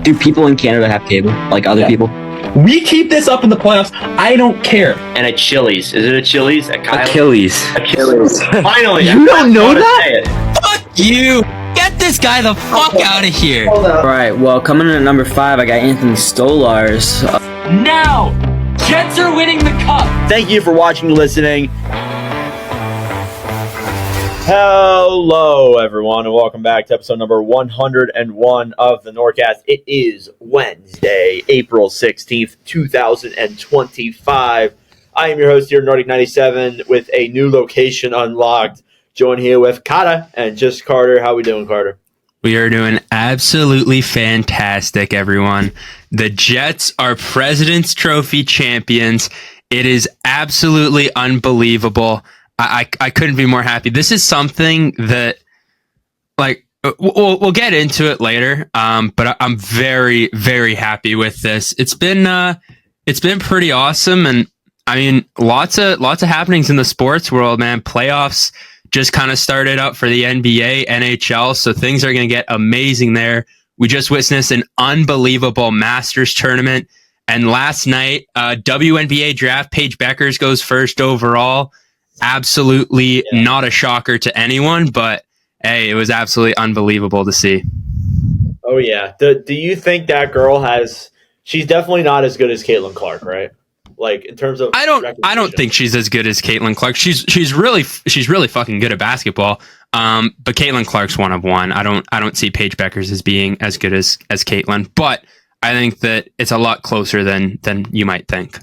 Do people in Canada have cable? Like other people? We keep this up in the playoffs. I don't care. And at Chili's. Is it a Chili's? At Kyle's? Achilles. Finally. You don't know that? Say it. Fuck you! Get this guy the fuck out of here! Alright, well, coming in at number 5, I got Anthony Stolars. Now! Jets are winning the cup! Thank you for watching and listening. Hello, everyone, and welcome back to episode number 101 of the NordCast. It is Wednesday, April 16th, 2025. I am your host here, Nordic 97, with a new location unlocked. Joined here with Cotter and just Carter. How we doing, Carter? We are doing absolutely fantastic, everyone. The Jets are President's Trophy champions. It is absolutely unbelievable. I couldn't be more happy. This is something that, like, we'll get into it later. But I'm very, very happy with this. It's been pretty awesome, and I mean, lots of happenings in the sports world, man. Playoffs just kind of started up for the NBA, NHL, so things are going to get amazing there. We just witnessed an unbelievable Masters tournament, and last night, WNBA draft, Paige Beckers goes first overall. Absolutely not a shocker to anyone, but hey, it was absolutely unbelievable to see. Oh, yeah. Do you think that girl she's definitely not as good as Caitlin Clark, right? Like, in terms of I don't think she's as good as Caitlin Clark. She's really fucking good at basketball. But Caitlin Clark's one of one. I don't see Paige Beckers as being as good as Caitlin, but I think that it's a lot closer than you might think.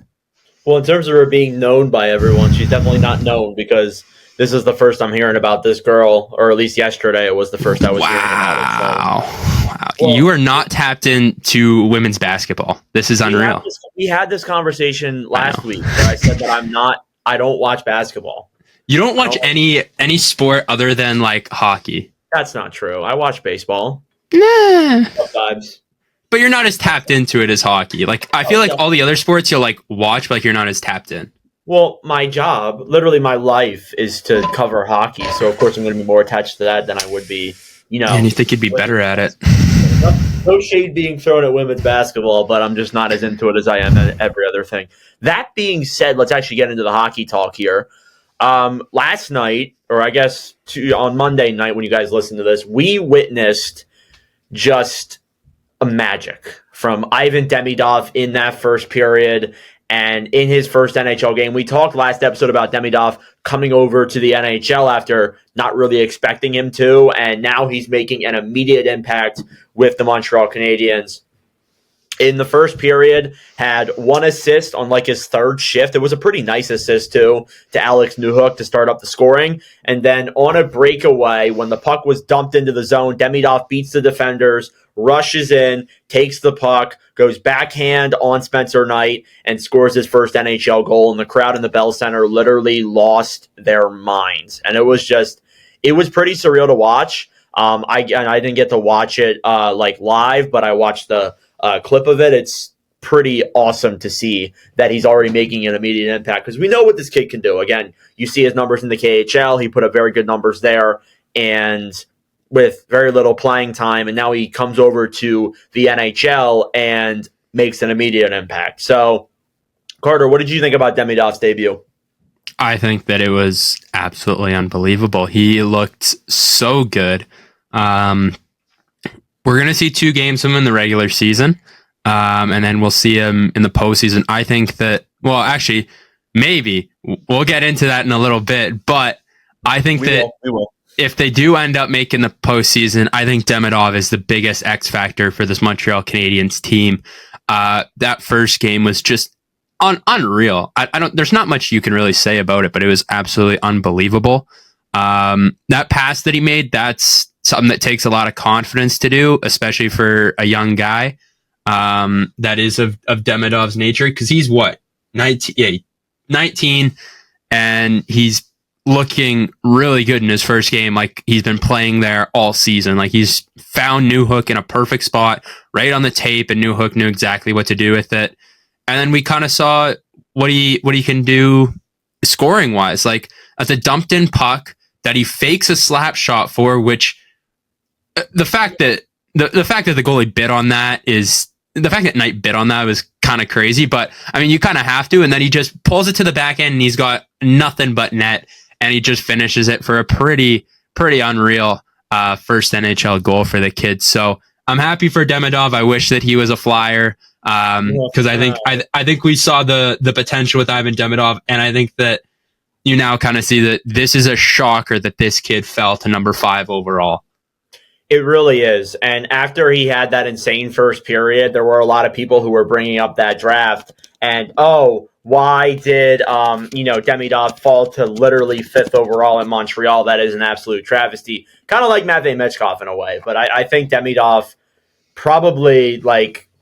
Well, in terms of her being known by everyone, she's definitely not known, because this is the first I'm hearing about this girl, or at least yesterday it was the first I was hearing about it. So. Wow. Well, you are not tapped into women's basketball. This is unreal. We had this conversation last week where I said that I don't watch basketball. You don't watch any sport other than like hockey. That's not true. I watch baseball. Nah. Sometimes. But you're not as tapped into it as hockey. Like, I feel like all the other sports you'll like watch, but like you're not as tapped in. Well, my job, literally my life, is to cover hockey. So of course I'm going to be more attached to that than I would be, And you think you'd be better at it? No shade being thrown at women's basketball, but I'm just not as into it as I am at every other thing. That being said, let's actually get into the hockey talk here. Last night, or I guess on Monday night when you guys listen to this, we witnessed just a magic from Ivan Demishow in that first period and in his first NHL game. We talked last episode about Demishow coming over to the NHL after not really expecting him to, and now he's making an immediate impact with the Montreal Canadiens. In the first period, had one assist on like his third shift. It was a pretty nice assist too to Alex Newhook to start up the scoring. And then on a breakaway, when the puck was dumped into the zone, Demishow beats the defenders, rushes in, takes the puck, goes backhand on Spencer Knight, and scores his first NHL goal. And the crowd in the Bell Center literally lost their minds. And it was pretty surreal to watch. I didn't get to watch it like live, but I watched the clip of it. It's pretty awesome to see that he's already making an immediate impact, because we know what this kid can do. Again, you see his numbers in the KHL. He put up very good numbers there, and with very little playing time, and now he comes over to the NHL and makes an immediate impact. So, Carter, what did you think about Demishow's debut? I think that it was absolutely unbelievable. He looked so good. We're going to see 2 games of him in the regular season, and then we'll see him in the postseason. I think that, well, actually, maybe. We'll get into that in a little bit, but I think we will. If they do end up making the postseason, I think Demidov is the biggest X factor for this Montreal Canadiens team. That first game was just unreal. There's not much you can really say about it, but it was absolutely unbelievable. That pass that he made, that's something that takes a lot of confidence to do, especially for a young guy that is of Demidov's nature, because he's 19, and he's looking really good in his first game. Like, he's been playing there all season. Like, he's found Newhook in a perfect spot right on the tape, and Newhook knew exactly what to do with it. And then we kind of saw what he can do scoring wise. Like, at the dumped in puck that he fakes a slap shot for, which the fact that the fact that the goalie bit on that is the fact that Knight bit on that was kind of crazy. But I mean, you kind of have to, and then he just pulls it to the back end, and he's got nothing but net, and he just finishes it for a pretty unreal first NHL goal for the kids. So I'm happy for Demidov. I wish that he was a Flyer because I think we saw the potential with Ivan Demidov, and I think that you now kind of see that this is a shocker that this kid fell to number 5 overall. It really is. And after he had that insane first period, there were a lot of people who were bringing up that draft and, why did, Demidov fall to literally 5th overall in Montreal? That is an absolute travesty. Kind of like Matvei Michkov in a way. But I think Demidov probably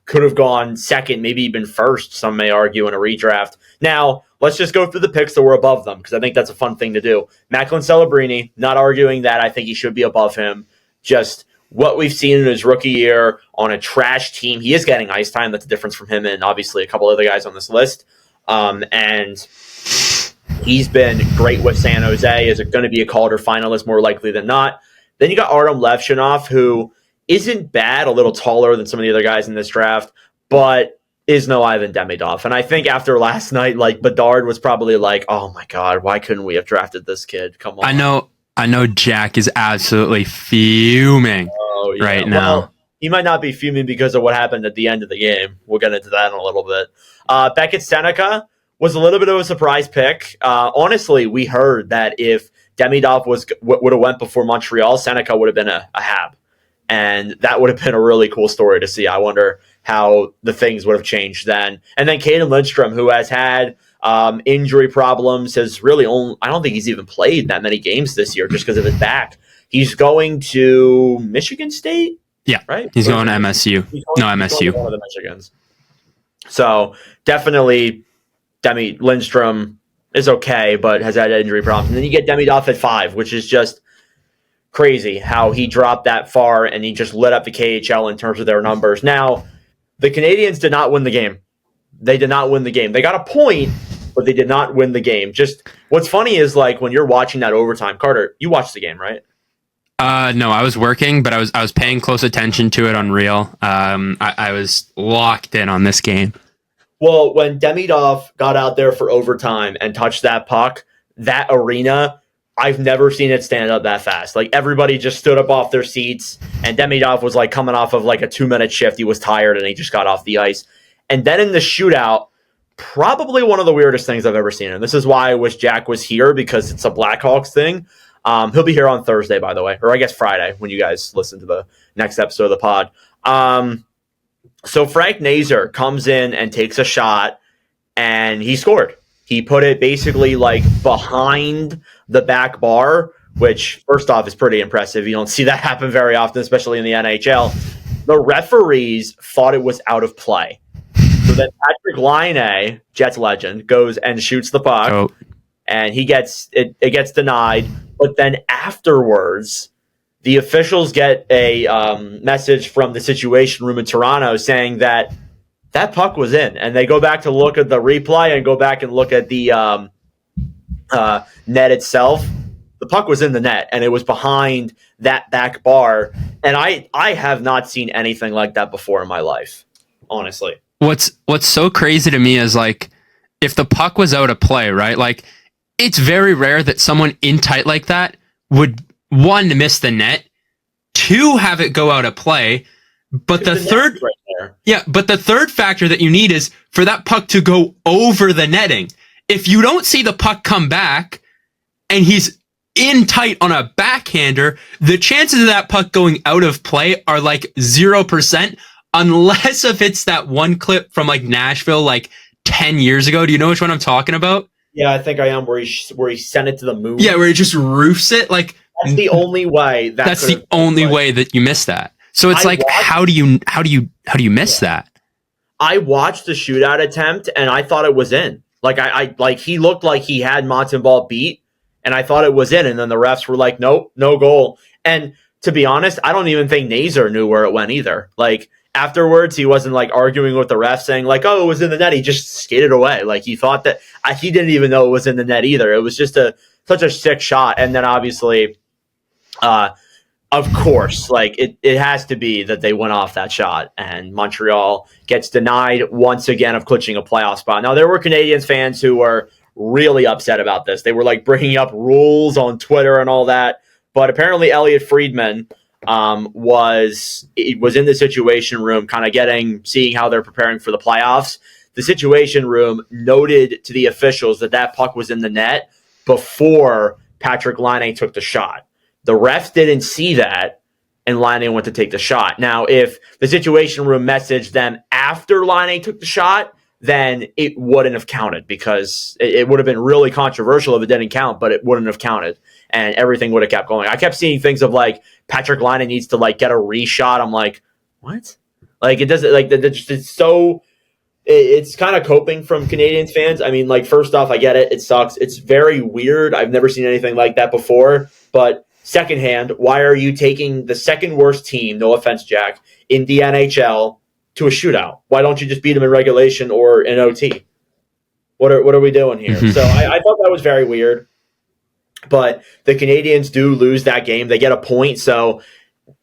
could have gone 2nd, maybe even 1st, some may argue, in a redraft. Now, let's just go through the picks that were above them, because I think that's a fun thing to do. Macklin Celebrini, not arguing that. I think he should be above him. Just what we've seen in his rookie year on a trash team. He is getting ice time. That's a difference from him and obviously a couple other guys on this list. And he's been great with San Jose. Is it going to be a Calder finalist more likely than not? Then you got Artem Levshunov, who isn't bad, a little taller than some of the other guys in this draft, but is no Ivan Demidov. And I think after last night, Bedard was probably like, oh my God, why couldn't we have drafted this kid? Come on. I know Jack is absolutely fuming right now. Well, he might not be fuming because of what happened at the end of the game. We'll get into that in a little bit. Beckett Seneca was a little bit of a surprise pick. Honestly, we heard that if Demidov would have went before Montreal, Seneca would have been a Hab. And that would have been a really cool story to see. I wonder how the things would have changed then. And then Caden Lindstrom, who has had injury problems, has really I don't think he's even played that many games this year just because of his back. He's going to Michigan State? Yeah, right. He's going to MSU. MSU. One of the Michigans. So definitely Lindstrom is okay, but has had injury problems. And then you get Demidov at 5, which is just crazy how he dropped that far and he just lit up the KHL in terms of their numbers. Now, the Canadians did not win the game. They did not win the game. They got a point, but they did not win the game. Just what's funny is when you're watching that overtime, Carter, you watched the game, right? No, I was working, but I was paying close attention to it on Reel. I was locked in on this game. Well, when Demidov got out there for overtime and touched that puck, that arena, I've never seen it stand up that fast. Everybody just stood up off their seats, and Demidov was coming off of a 2-minute shift. He was tired, and he just got off the ice. And then in the shootout, probably one of the weirdest things I've ever seen. And this is why I wish Jack was here, because it's a Blackhawks thing. He'll be here on Thursday, by the way, or I guess Friday when you guys listen to the next episode of the pod. So Frank Nazar comes in and takes a shot, and he scored. He put it basically behind the back bar, which first off is pretty impressive. You don't see that happen very often, especially in the NHL. The referees thought it was out of play. So then Patrick Laine, Jets legend, goes and shoots the puck, and he gets it gets denied. But then afterwards, the officials get a message from the Situation Room in Toronto saying that puck was in, and they go back to look at the replay and go back and look at the net itself. The puck was in the net, and it was behind that back bar. And I have not seen anything like that before in my life, honestly. What's so crazy to me is if the puck was out of play, right? It's very rare that someone in tight like that would, 1, miss the net, 2, have it go out of play. But the third, but the third factor that you need is for that puck to go over the netting. If you don't see the puck come back and he's in tight on a backhander, the chances of that puck going out of play are 0%, unless if it's that one clip from Nashville 10 years ago. Do you know which one I'm talking about? Yeah, I think I am, where he sent it to the moon. Yeah, where he just roofs it. That's the only way. That's the only way that you miss that. So it's how do you miss that? I watched the shootout attempt and I thought it was in. He looked like he had Montembeault beat, and I thought it was in. And then the refs were like, nope, no goal. And to be honest, I don't even think Nazar knew where it went either. Afterwards, he wasn't arguing with the ref saying oh, it was in the net. He just skated away. He thought that he didn't even know it was in the net either. It was just such a sick shot. And then obviously, Of course, like it has to be that they went off that shot, and Montreal gets denied once again of clinching a playoff spot. Now, there were Canadiens fans who were really upset about this. They were like bringing up rules on Twitter and all that, but apparently Elliot Friedman was in the Situation Room, kind of seeing how they're preparing for the playoffs. The Situation Room noted to the officials that puck was in the net before Patrick Laine took the shot. The refs didn't see that, and Laine went to take the shot. Now, if the Situation Room messaged them after Laine took the shot, then it wouldn't have counted, because it would have been really controversial if it didn't count, but it wouldn't have counted, and everything would have kept going. I kept seeing things of like Patrick Laine needs to like get a reshot. I'm like, what? Like, it doesn't, like, it's so. It's kind of coping from Canadiens fans. I mean, like, first off, I get it. It sucks. It's very weird. I've never seen anything like that before. But secondhand, why are you taking the second worst team, no offense, Jack, in the NHL to a shootout? Why don't you just beat them in regulation or in OT? What are we doing here? So I thought that was very weird. But the Canadiens do lose that game. They get a point, so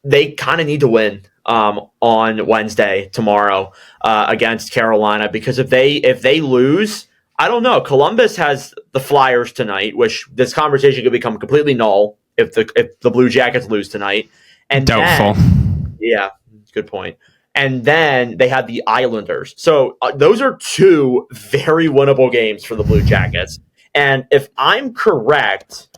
they kind of need to win on Wednesday, tomorrow, against Carolina, because if they lose, I don't know. Columbus has the Flyers tonight, which this conversation could become completely null if the Blue Jackets lose tonight. And doubtful. Yeah, good point. And then they have the Islanders. So those are two very winnable games for the Blue Jackets. And if I'm correct,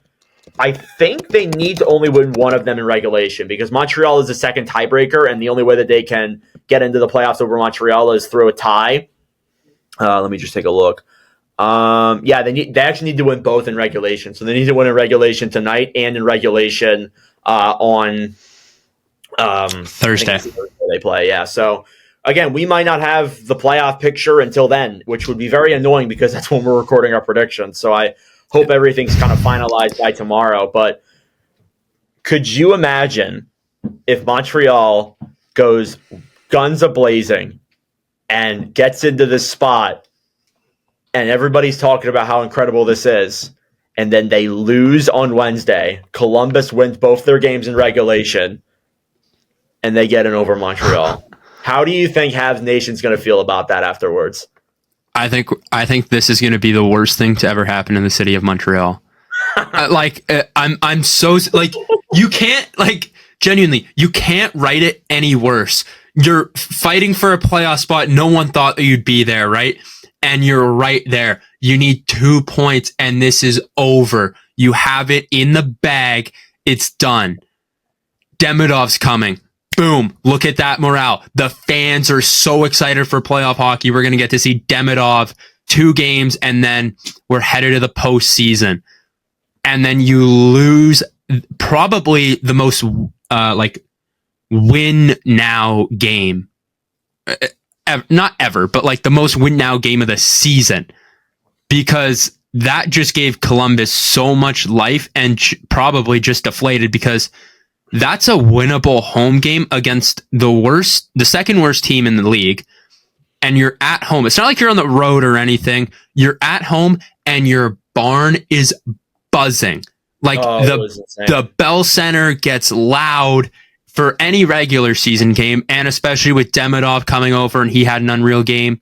I think they need to only win one of them in regulation, because Montreal is the second tiebreaker, and the only way that they can get into the playoffs over Montreal is through a tie. Let me just take a look. They actually need to win both in regulation. So they need to win in regulation tonight and in regulation on Thursday. They play, yeah. So again, we might not have the playoff picture until then, which would be very annoying, because that's when we're recording our predictions. So I hope everything's kind of finalized by tomorrow. But could you imagine if Montreal goes guns a-blazing and gets into this spot, and everybody's talking about how incredible this is, and then they lose on Wednesday, Columbus wins both their games in regulation, and they get in over Montreal? How do you think Habs Nation's going to feel about that afterwards? I think this is going to be the worst thing to ever happen in the city of Montreal. I'm so like, you can't, like, genuinely, you can't write it any worse. You're fighting for a playoff spot. No one thought that you'd be there, right? And you're right there. You need 2 points, and this is over. You have it in the bag. It's done. Demidov's coming. Boom. Look at that morale. The fans are so excited for playoff hockey. We're going to get to see Demidov 2 games, and then we're headed to the postseason. And then you lose probably the most win now game. Not ever, but like the most win now game of the season. Because that just gave Columbus so much life, and probably just deflated, because that's a winnable home game against the second worst team in the league. And you're at home. It's not like you're on the road or anything. You're at home, and your barn is buzzing. Like, the Bell Center gets loud for any regular season game, and especially with Demidov coming over and he had an unreal game.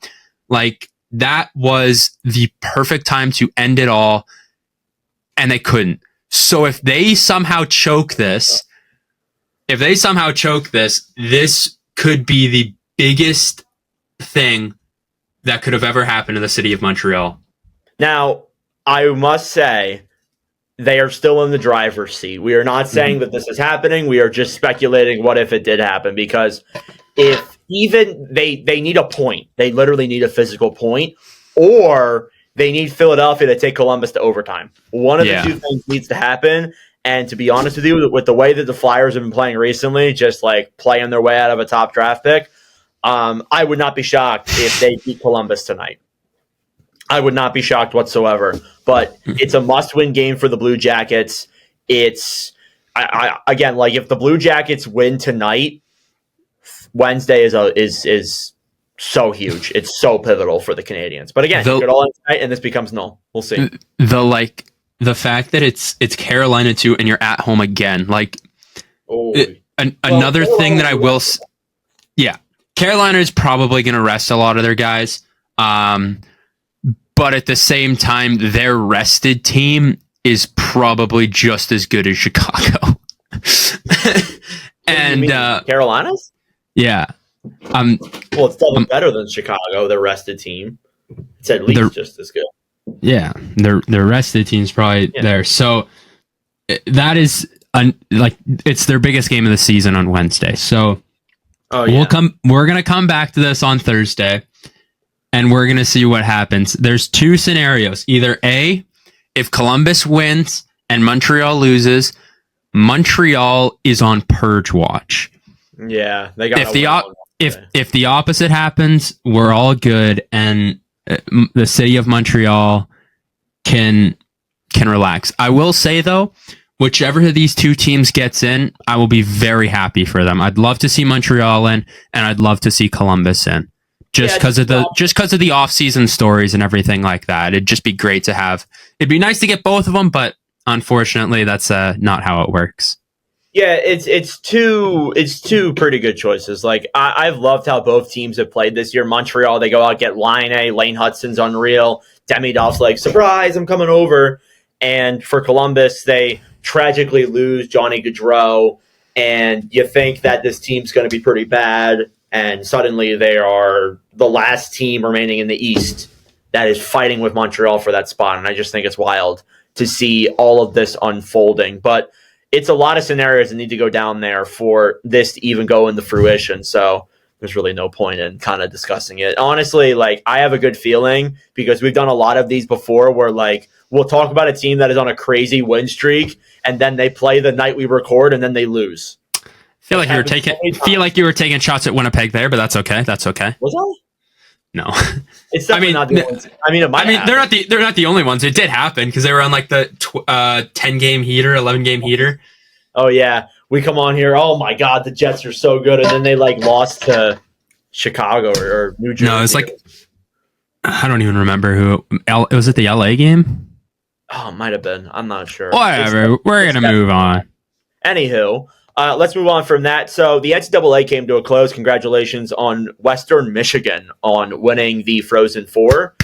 Like, that was the perfect time to end it all, and they couldn't. So if they somehow choke this, this could be the biggest thing that could have ever happened in the city of Montreal. Now, I must say, they are still in the driver's seat. We are not saying that this is happening. We are just speculating what if it did happen, because if even they need a point, they literally need a physical point, or they need Philadelphia to take Columbus to overtime. One of the two things needs to happen. And to be honest with you, with the way that the Flyers have been playing recently, just like playing their way out of a top draft pick, I would not be shocked if they beat Columbus tonight. I would not be shocked whatsoever. But it's a must-win game for the Blue Jackets. It's again, like, if the Blue Jackets win tonight, Wednesday is so huge. It's so pivotal for the Canadiens. But again, you could all end tonight, and this becomes null. We'll see. The fact that it's Carolina too, and you're at home again, like, Oh, Another thing that I will, yeah, Carolina is probably going to rest a lot of their guys, but at the same time, their rested team is probably just as good as Chicago. And Carolina's? Yeah. Well, it's probably better than Chicago, the rested team. It's at least just as good. Yeah, their rested team's probably there. So that is it's their biggest game of the season on Wednesday. So we're gonna come back to this on Thursday, and we're gonna see what happens. There's two scenarios: either A, if Columbus wins and Montreal loses, Montreal is on purge watch. Yeah, they got. If the opposite happens, we're all good, and the city of Montreal can relax. I will say though, whichever of these two teams gets in, I will be very happy for them. I'd love to see Montreal in, and I'd love to see Columbus in, just because of the off-season stories and everything like that. It'd just be great to have. It'd be nice to get both of them, but unfortunately, that's not how it works. Yeah, it's two pretty good choices. Like I've loved how both teams have played this year. Montreal, they go out, get Lane Hudson's unreal. Demidov's like, surprise, I'm coming over. And for Columbus, they tragically lose Johnny Gaudreau, and you think that this team's going to be pretty bad, and suddenly they are the last team remaining in the East that is fighting with Montreal for that spot. And I just think it's wild to see all of this unfolding. But it's a lot of scenarios that need to go down there for this to even go into fruition. So there's really no point in kind of discussing it. Honestly, like, I have a good feeling because we've done a lot of these before where, like, we'll talk about a team that is on a crazy win streak and then they play the night we record and then they lose. I feel like you were taking shots at Winnipeg there, but that's okay. That's okay. Was I? No, it's definitely not the ones. They're not the only ones. It did happen because they were on like the 10-game heater, 11-game heater. Oh yeah, we come on here. Oh my God, the Jets are so good, and then they like lost to Chicago or New Jersey. No, it's like I don't even remember who. Was it the LA game? Oh, it might have been. I'm not sure. Whatever. We're gonna move on. Anywho. Let's move on from that. So the NCAA came to a close. Congratulations on Western Michigan on winning the Frozen Four,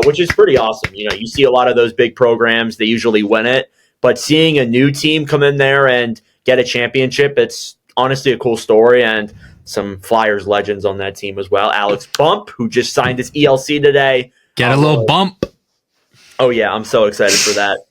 which is pretty awesome. You know, you see a lot of those big programs, they usually win it. But seeing a new team come in there and get a championship, it's honestly a cool story. And some Flyers legends on that team as well. Alex Bump, who just signed his ELC today. Get a little bump. Oh, yeah. I'm so excited for that.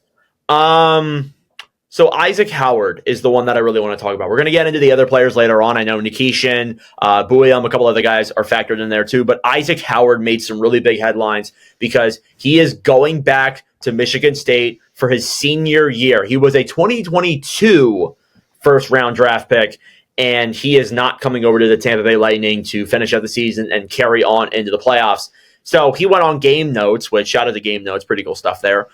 So Isaac Howard is the one that I really want to talk about. We're going to get into the other players later on. I know Nikishin, Bouillon, a couple other guys are factored in there too. But Isaac Howard made some really big headlines because he is going back to Michigan State for his senior year. He was a 2022 first-round draft pick, and he is not coming over to the Tampa Bay Lightning to finish out the season and carry on into the playoffs. So he went on Game Notes, which shout out to Game Notes, pretty cool stuff there.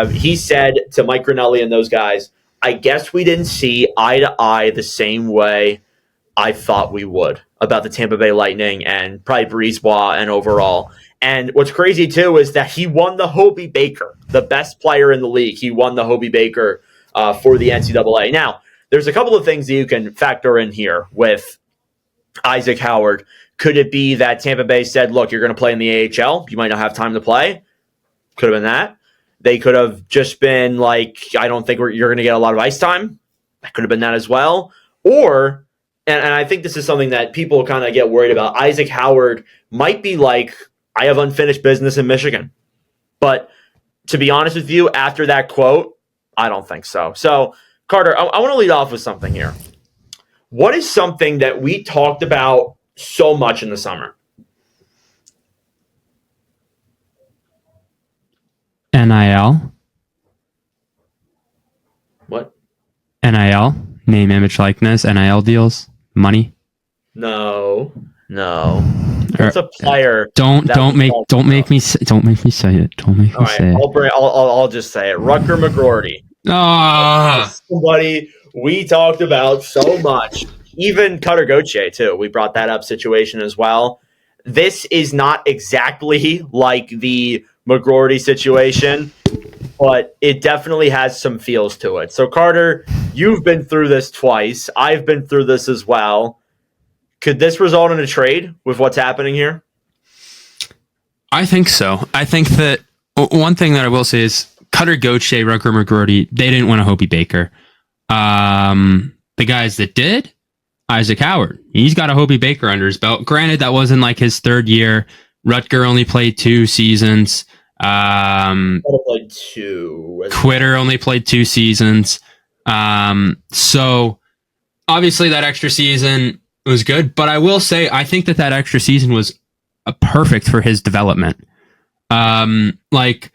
He said to Mike Grinelli and those guys, I guess we didn't see eye to eye the same way I thought we would about the Tampa Bay Lightning and probably Brisebois and overall. And what's crazy, too, is that he won the Hobey Baker, the best player in the league. He won the Hobey Baker for the NCAA. Now, there's a couple of things that you can factor in here with Isaac Howard. Could it be that Tampa Bay said, look, you're going to play in the AHL. You might not have time to play. Could have been that. They could have just been like, I don't think you're going to get a lot of ice time. That could have been that as well. Or, and I think this is something that people kind of get worried about, Isaac Howard might be like, I have unfinished business in Michigan. But to be honest with you, after that quote, I don't think so. So, Carter, I want to lead off with something here. What is something that we talked about so much in the summer? NIL. What? NIL. Name, image, likeness. NIL deals. Money. No. It's a player. Don't make me say it. Don't make me say it. I'll just say it. Rutger McGroarty. Somebody we talked about so much. Even Cotter Gauthier, too. We brought that up situation as well. This is not exactly like the McGroarty situation, but it definitely has some feels to it. So, Carter, You've been through this twice. I've been through this as well. Could this result in a trade with what's happening here? I think so. I think that one thing that I will say is Cotter, Gauthier, Rutger McGroarty, they didn't win a Hobie Baker. The guys that did, Isaac Howard, he's got a Hobie Baker under his belt. Granted, that wasn't like his third year. Rutger only played 2 seasons. Played 2. Quitter only played 2 seasons. So obviously that extra season was good, but I will say I think that extra season was perfect for his development. Like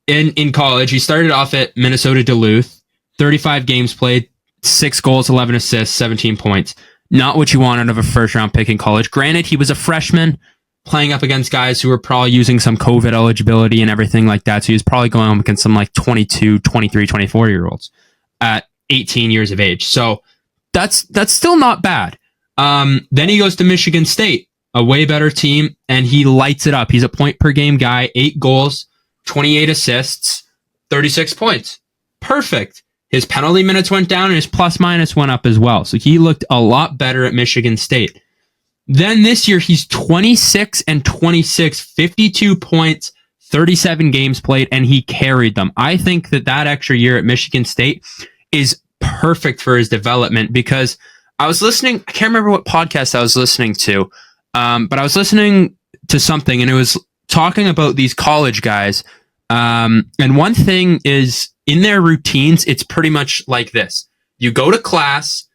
in college, he started off at Minnesota Duluth, 35 games played, 6 goals, 11 assists, 17 points. Not what you want out of a first round pick in college. Granted, he was a freshman playing up against guys who were probably using some COVID eligibility and everything like that. So he was probably going up against some like 22, 23, 24-year-olds at 18 years of age. So that's still not bad. Then he goes to Michigan State, a way better team, and he lights it up. He's a point per game guy, 8 goals, 28 assists, 36 points. Perfect. His penalty minutes went down and his plus minus went up as well. So he looked a lot better at Michigan State. Then this year, he's 26 and 26, 52 points, 37 games played, and he carried them. I think that extra year at Michigan State is perfect for his development because I was listening, I can't remember what podcast I was listening to, but I was listening to something and it was talking about these college guys. And one thing is in their routines, it's pretty much like this. You go to class,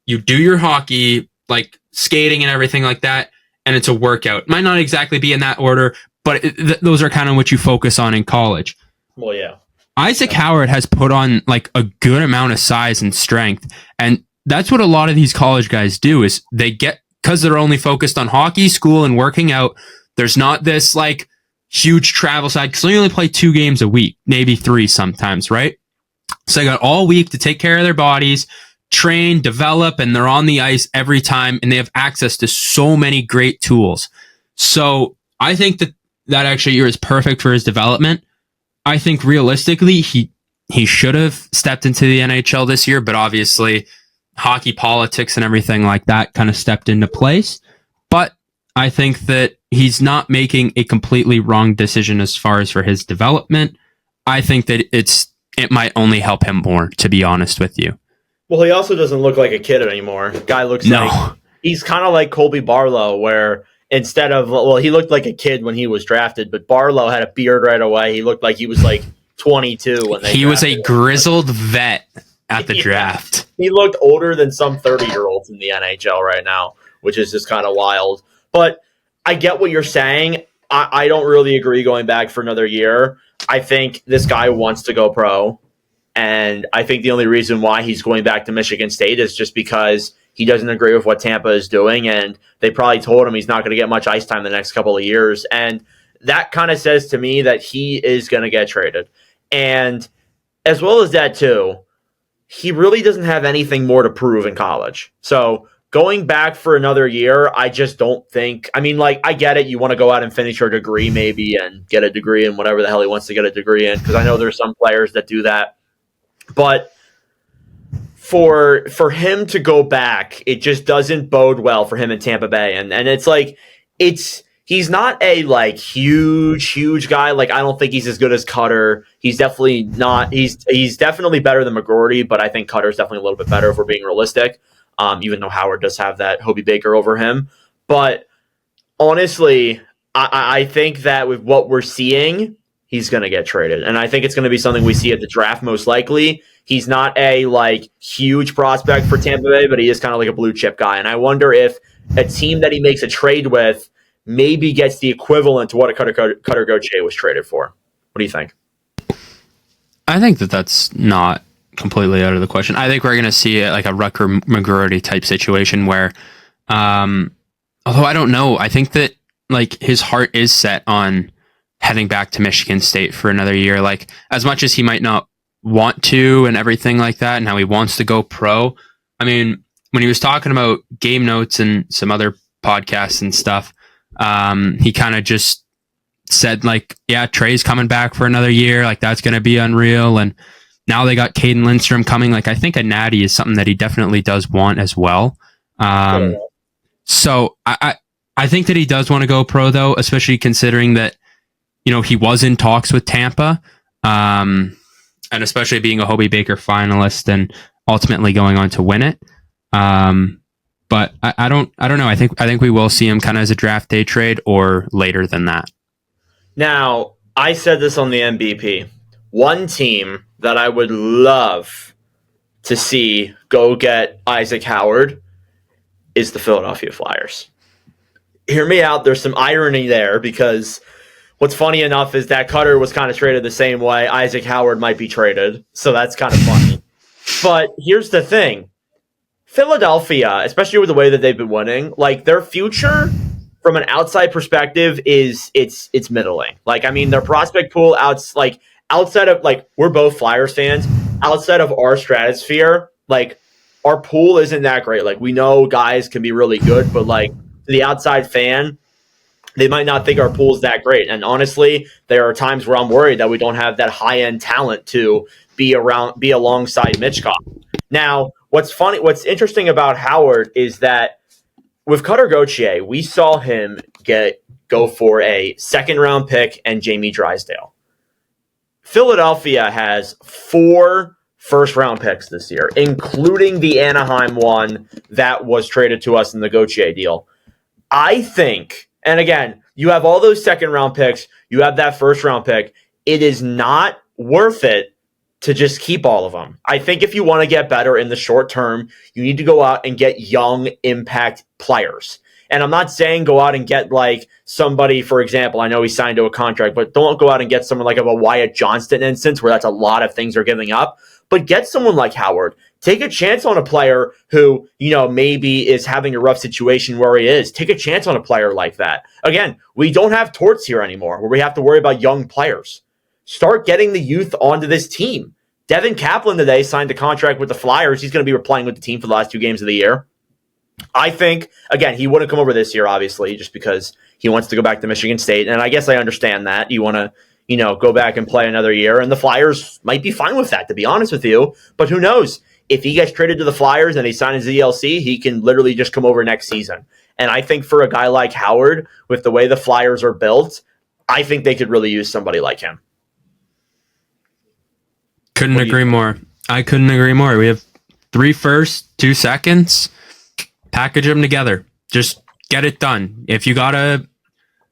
you do your hockey, like skating and everything like that, and it's a workout. Might not exactly be in that order, but those are kind of what you focus on in college. Well, yeah. Isaac Howard has put on like a good amount of size and strength, and that's what a lot of these college guys do is they get, because they're only focused on hockey, school, and working out. There's not this like huge travel side because they only play 2 games a week, maybe 3 sometimes, right? So they got all week to take care of their bodies, train, develop, and they're on the ice every time, and they have access to so many great tools. So I think that extra year is perfect for his development. I think realistically, he should have stepped into the NHL this year, but obviously hockey politics and everything like that kind of stepped into place. But I think that he's not making a completely wrong decision as far as for his development. I think that it might only help him more, to be honest with you. Well, he also doesn't look like a kid anymore. Guy looks like he's kind of like Colby Barlow, where instead of, well, he looked like a kid when he was drafted, but Barlow had a beard right away. He looked like he was like 22 when they. He was a grizzled vet at the draft. He looked older than some 30-year-olds in the NHL right now, which is just kind of wild. But I get what you're saying. I don't really agree going back for another year. I think this guy wants to go pro. And I think the only reason why he's going back to Michigan State is just because he doesn't agree with what Tampa is doing. And they probably told him he's not going to get much ice time the next couple of years. And that kind of says to me that he is going to get traded. And as well as that, too, he really doesn't have anything more to prove in college. So going back for another year, I just don't think. I mean, like, I get it. You want to go out and finish your degree maybe and get a degree in whatever the hell he wants to get a degree in, because I know there's some players that do that. But for him to go back, it just doesn't bode well for him in Tampa Bay. And it's like he's not a like huge guy. Like, I don't think he's as good as Cotter. He's definitely not. He's definitely better than McGroarty, but I think Cutter's definitely a little bit better if we're being realistic. Even though Howard does have that Hobie Baker over him. But honestly, I think that with what we're seeing, he's going to get traded. And I think it's going to be something we see at the draft most likely. He's not a like huge prospect for Tampa Bay, but he is kind of like a blue chip guy. And I wonder if a team that he makes a trade with maybe gets the equivalent to what a Cotter Gauthier was traded for. What do you think? I think that's not completely out of the question. I think we're going to see like a Rutger McGroarty type situation where, although I don't know, I think that like his heart is set on heading back to Michigan State for another year. Like, as much as he might not want to and everything like that, and how he wants to go pro. I mean, when he was talking about game notes and some other podcasts and stuff, he kind of just said like, yeah, Trey's coming back for another year. Like, that's going to be unreal. And Now they got Caden Lindstrom coming. Like, I think a natty is something that he definitely does want as well. So I think that he does want to go pro, though, especially considering that, he was in talks with Tampa, and especially being a Hobie Baker finalist and ultimately going on to win it. But I don't know. I think we will see him kind of as a draft day trade or later than that. Now, I said this on the MVP. One team that I would love to see go get Isaac Howard is the Philadelphia Flyers. Hear me out. There's some irony there because what's funny enough is that Cotter was kind of traded the same way. Isaac Howard might be traded. So that's kind of funny. But here's the thing. Philadelphia, especially with the way that they've been winning, like their future from an outside perspective is it's middling. Like, I mean, their prospect pool outside of like we're both Flyers fans, outside of our stratosphere, like our pool isn't that great. Like we know guys can be really good, but like to the outside fan, they might not think our pool is that great. And honestly, there are times where I'm worried that we don't have that high end talent to be alongside Mitchkov. Now, what's interesting about Howard is that with Cutter Gauthier, we saw him go for a second-round pick and Jamie Drysdale. Philadelphia has 4 first-round picks this year, including the Anaheim one that was traded to us in the Gauthier deal. I think, and again, you have all those second-round picks, you have that first-round pick. It is not worth it to just keep all of them. I think if you want to get better in the short term, you need to go out and get young impact players. And I'm not saying go out and get like somebody, for example, I know he signed to a contract, but don't go out and get someone like a Wyatt Johnston instance where that's a lot of things they're giving up. But get someone like Howard. Take a chance on a player who, maybe is having a rough situation where he is. Take a chance on a player like that. Again, we don't have torts here anymore where we have to worry about young players. Start getting the youth onto this team. Devin Kaplan today signed a contract with the Flyers. He's going to be playing with the team for the last 2 games of the year. I think, again, he wouldn't come over this year, obviously, just because he wants to go back to Michigan State. And I guess I understand that. You want to, go back and play another year. And the Flyers might be fine with that, to be honest with you. But who knows? If he gets traded to the Flyers and he signs his ELC, he can literally just come over next season. And I think for a guy like Howard, with the way the Flyers are built, I think they could really use somebody like him. Couldn't agree more. I couldn't agree more. We have 3 firsts, 2 seconds. Package them together. Just get it done. If you gotta,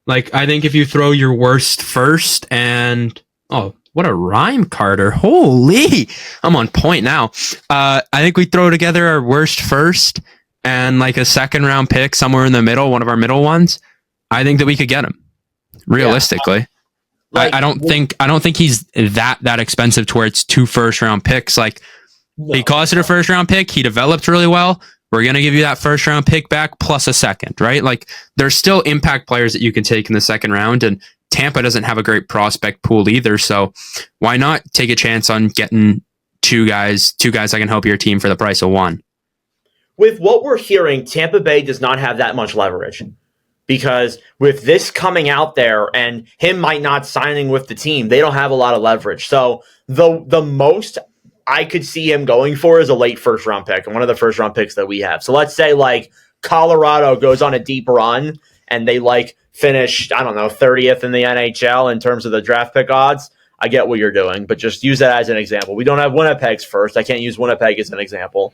I think if you throw your worst first and what a rhyme, Carter! Holy, I'm on point now. I think we throw together our worst first and a second round pick somewhere in the middle, one of our middle ones. I think that we could get him. Realistically. Yeah. I don't think he's that expensive to where it's 2 first round picks. He cost it a first round pick. He developed really well. We're going to give you that first round pick back plus a second, right? There's still impact players that you can take in the second round, and Tampa doesn't have a great prospect pool either. So why not take a chance on getting two guys that can help your team for the price of 1? With what we're hearing, Tampa Bay does not have that much leverage. Because with this coming out there and him might not signing with the team, they don't have a lot of leverage. So the most I could see him going for is a late first round pick and one of the first round picks that we have. So let's say Colorado goes on a deep run and they finish, 30th in the NHL in terms of the draft pick odds. I get what you're doing, but just use that as an example. We don't have Winnipeg's first. I can't use Winnipeg as an example.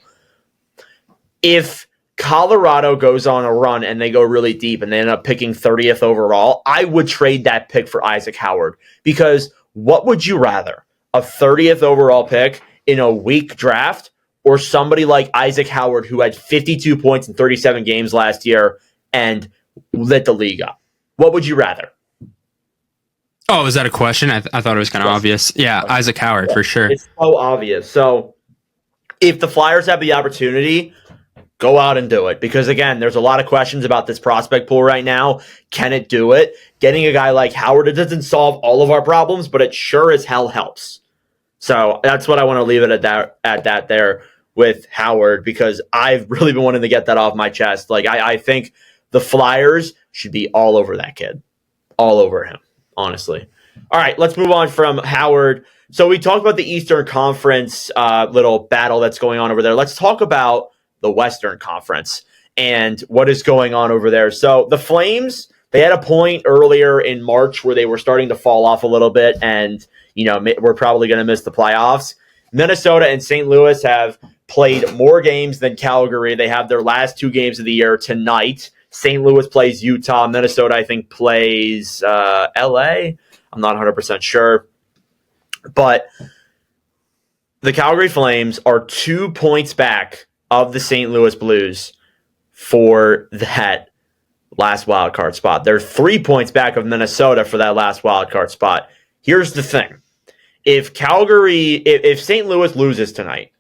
If Colorado goes on a run and they go really deep and they end up picking 30th overall, I would trade that pick for Isaac Howard. Because what would you rather? A 30th overall pick in a weak draft or somebody like Isaac Howard who had 52 points in 37 games last year and lit the league up? What would you rather? Oh, is that a question? I thought it was kind of obvious. Yeah, Isaac Howard for sure. It's so obvious. So if the Flyers have the opportunity, go out and do it. Because, again, there's a lot of questions about this prospect pool right now. Can it do it? Getting a guy like Howard, it doesn't solve all of our problems, but it sure as hell helps. So that's what I want to leave it at that there with Howard, because I've really been wanting to get that off my chest. I think the Flyers should be all over that kid. All over him, honestly. All right, let's move on from Howard. So we talked about the Eastern Conference little battle that's going on over there. Let's talk about the Western Conference and what is going on over there. So the Flames, they had a point earlier in March where they were starting to fall off a little bit, and we're probably going to miss the playoffs. Minnesota and St. Louis have played more games than Calgary. They have their last 2 games of the year tonight. St. Louis plays Utah. Minnesota, I think, plays LA. I'm not 100% sure. But the Calgary Flames are 2 points back of the St. Louis Blues for that last wild card spot. They're 3 points back of Minnesota for that last wild card spot. Here's the thing. If St. Louis loses tonight,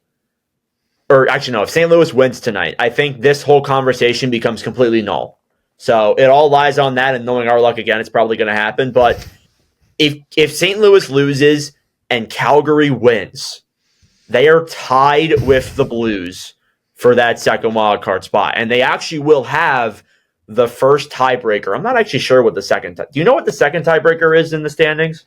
or actually no, if St. Louis wins tonight, I think this whole conversation becomes completely null. So it all lies on that, and knowing our luck again, it's probably going to happen. But if St. Louis loses and Calgary wins, they are tied with the Blues for that second wild card spot, and they actually will have the first tiebreaker. I'm not actually sure what the second. Do you know what the second tiebreaker is in the standings?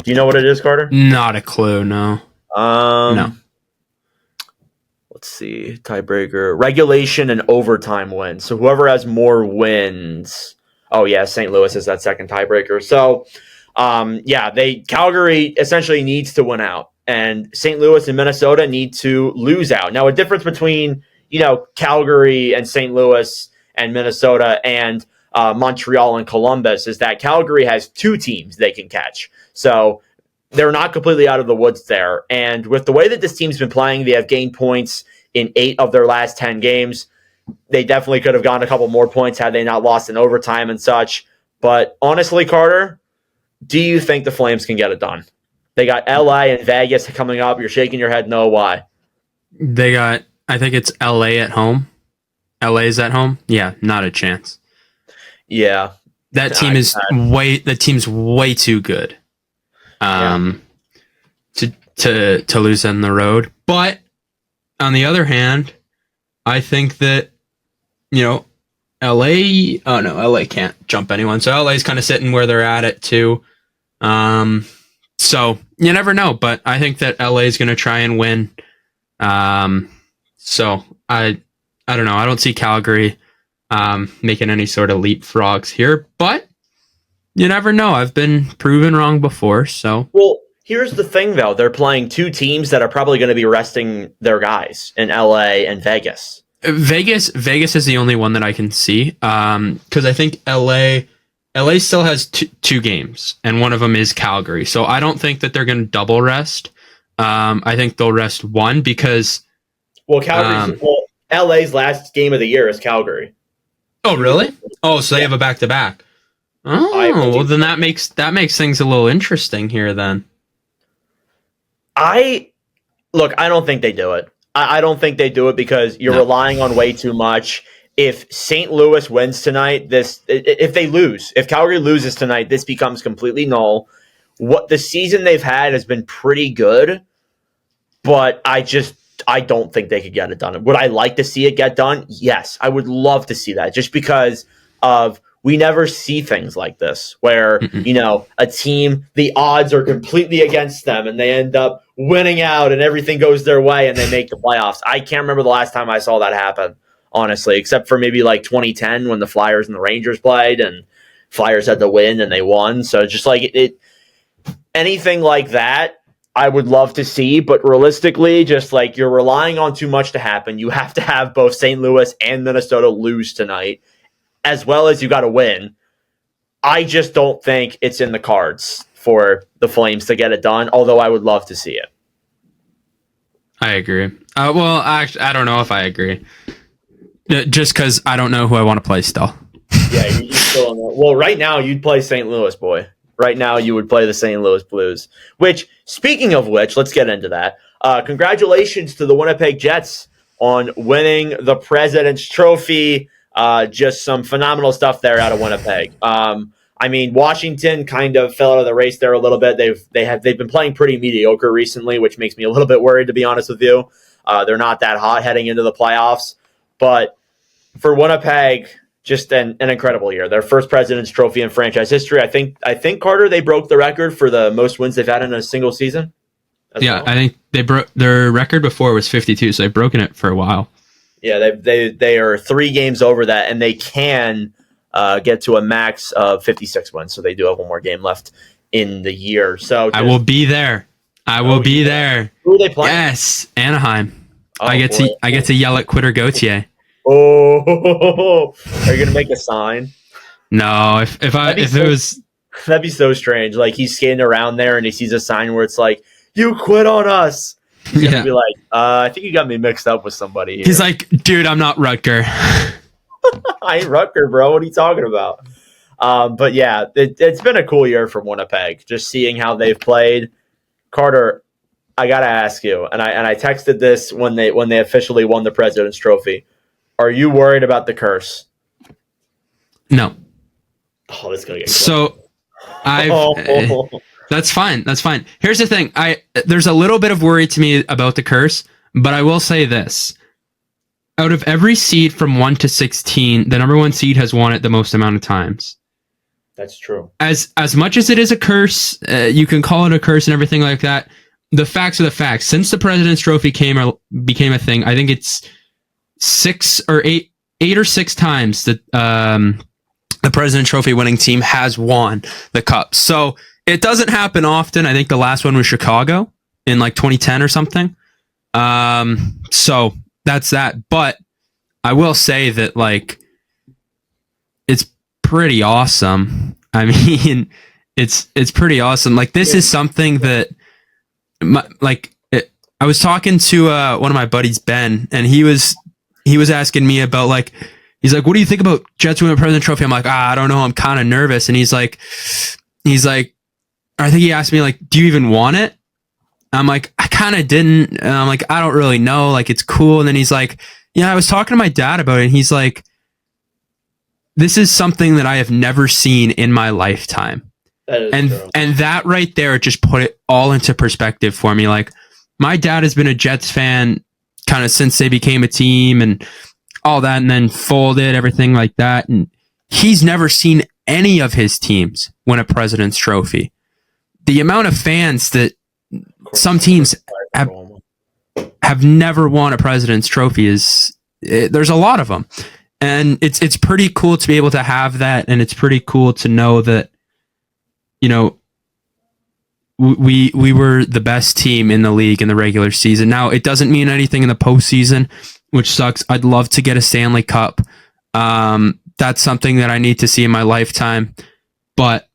Do you know what it is, Carter? Not a clue, no. No. Let's see. Tiebreaker. Regulation and overtime wins. So whoever has more wins. Oh, yeah, St. Louis is that second tiebreaker. So, Calgary essentially needs to win out. And St. Louis and Minnesota need to lose out. Now, a difference between, Calgary and St. Louis and Minnesota and Montreal and Columbus is that Calgary has 2 teams they can catch. So they're not completely out of the woods there. And with the way that this team's been playing, they have gained points in 8 of their last 10 games. They definitely could have gotten a couple more points had they not lost in overtime and such. But honestly, Carter, do you think the Flames can get it done? They got LA and Vegas coming up. You're shaking your head no. Why? They got, I think it's LA at home. LA's at home? Yeah, not a chance. Yeah. That team's way too good. To lose on the road. But on the other hand, I think that LA can't jump anyone. So LA's kind of sitting where they're at too. So you never know, but I think that LA is going to try and win. So I don't know. I don't see Calgary making any sort of leapfrogs here, but you never know. I've been proven wrong before. So well, here's the thing though. They're playing 2 teams that are probably going to be resting their guys in LA and Vegas. Vegas is the only one that I can see. Because I think LA still has 2 games, and one of them is Calgary. So I don't think that they're going to double rest. I think they'll rest one because. Well, LA's last game of the year is Calgary. Oh, really? Oh, so they have a back-to-back. Oh, well, then that makes things a little interesting here. Then, I don't think they do it. I don't think they do it because you're relying on way too much. If St. Louis wins tonight, if Calgary loses tonight, this becomes completely null. What the season they've had has been pretty good, but I don't think they could get it done. Would I like to see it get done? Yes, I would love to see that just because of we never see things like this where, a team, the odds are completely against them and they end up winning out and everything goes their way and they make the playoffs. I can't remember the last time I saw that happen, honestly, except for maybe like 2010 when the Flyers and the Rangers played and Flyers had to win and they won. So just like anything like that, I would love to see, but realistically, just like you're relying on too much to happen. You have to have both St. Louis and Minnesota lose tonight, as well as you got to win. I just don't think it's in the cards for the Flames to get it done, although I would love to see it. I agree. Well, actually, I don't know if I agree. Just because I don't know who I want to play still. Yeah, you still don't know. Well, right now, you'd play St. Louis, boy. Right now, you would play the St. Louis Blues. Which, speaking of which, let's get into that. Congratulations to the Winnipeg Jets on winning the President's Trophy. Just some phenomenal stuff there out of Winnipeg. Washington kind of fell out of the race there a little bit. They've been playing pretty mediocre recently, which makes me a little bit worried, to be honest with you. They're not that hot heading into the playoffs. But for Winnipeg, just an incredible year. Their first President's Trophy in franchise history. I think Carter, they broke the record for the most wins they've had in a single season. Yeah, well. I think they broke their record before was 52, so they've broken it for a while. Yeah, they are 3 games over that, and they can get to a max of 56 wins. So they do have one more game left in the year. So I will be there. I will be there. Who are they playing? Yes, Anaheim. Oh, I get to yell at Quitter Gauthier. Oh, are you gonna make a sign? No, if it was, that'd be so strange. Like he's skating around there and he sees a sign where it's like, "You quit on us." He's gonna be like, I think you got me mixed up with somebody here. He's like, dude, I'm not Rutger. I ain't Rutger, bro. What are you talking about? But yeah, it's been a cool year for Winnipeg. Just seeing how they've played. Carter, I gotta ask you, and I texted this when they officially won the President's Trophy. Are you worried about the curse? No. Oh, this is gonna get so. That's fine. That's fine. Here's the thing. There's a little bit of worry to me about the curse, but I will say this. Out of every seed from 1 to 16, the number 1 seed has won it the most amount of times. That's true. As much as it is a curse, you can call it a curse and everything like that. The facts are the facts. Since the President's Trophy became a thing, I think it's 8 or 6 times that the President's Trophy winning team has won the cup. So it doesn't happen often. I think the last one was Chicago in like 2010 or something. So that's that. But I will say that like it's pretty awesome. I mean, it's pretty awesome. Like this is something that I was talking to one of my buddies, Ben, and he was asking me about like, he's like, what do you think about Jets winning the President's Trophy? I'm like, I don't know. I'm kind of nervous. And he's like, I think he asked me like, do you even want it? I'm like, I kind of didn't. And I'm like, I don't really know. Like, it's cool. And then he's like, yeah, I was talking to my dad about it. And he's like, this is something that I have never seen in my lifetime. And that right there just put it all into perspective for me. Like, my dad has been a Jets fan kind of since they became a team and all that, and then folded, everything like that. And he's never seen any of his teams win a President's Trophy. The amount of fans that some teams have never won a President's Trophy there's a lot of them. And it's pretty cool to be able to have that. And it's pretty cool to know that, you know, we were the best team in the league in the regular season. Now, it doesn't mean anything in the postseason, which sucks. I'd love to get a Stanley Cup. That's something that I need to see in my lifetime. But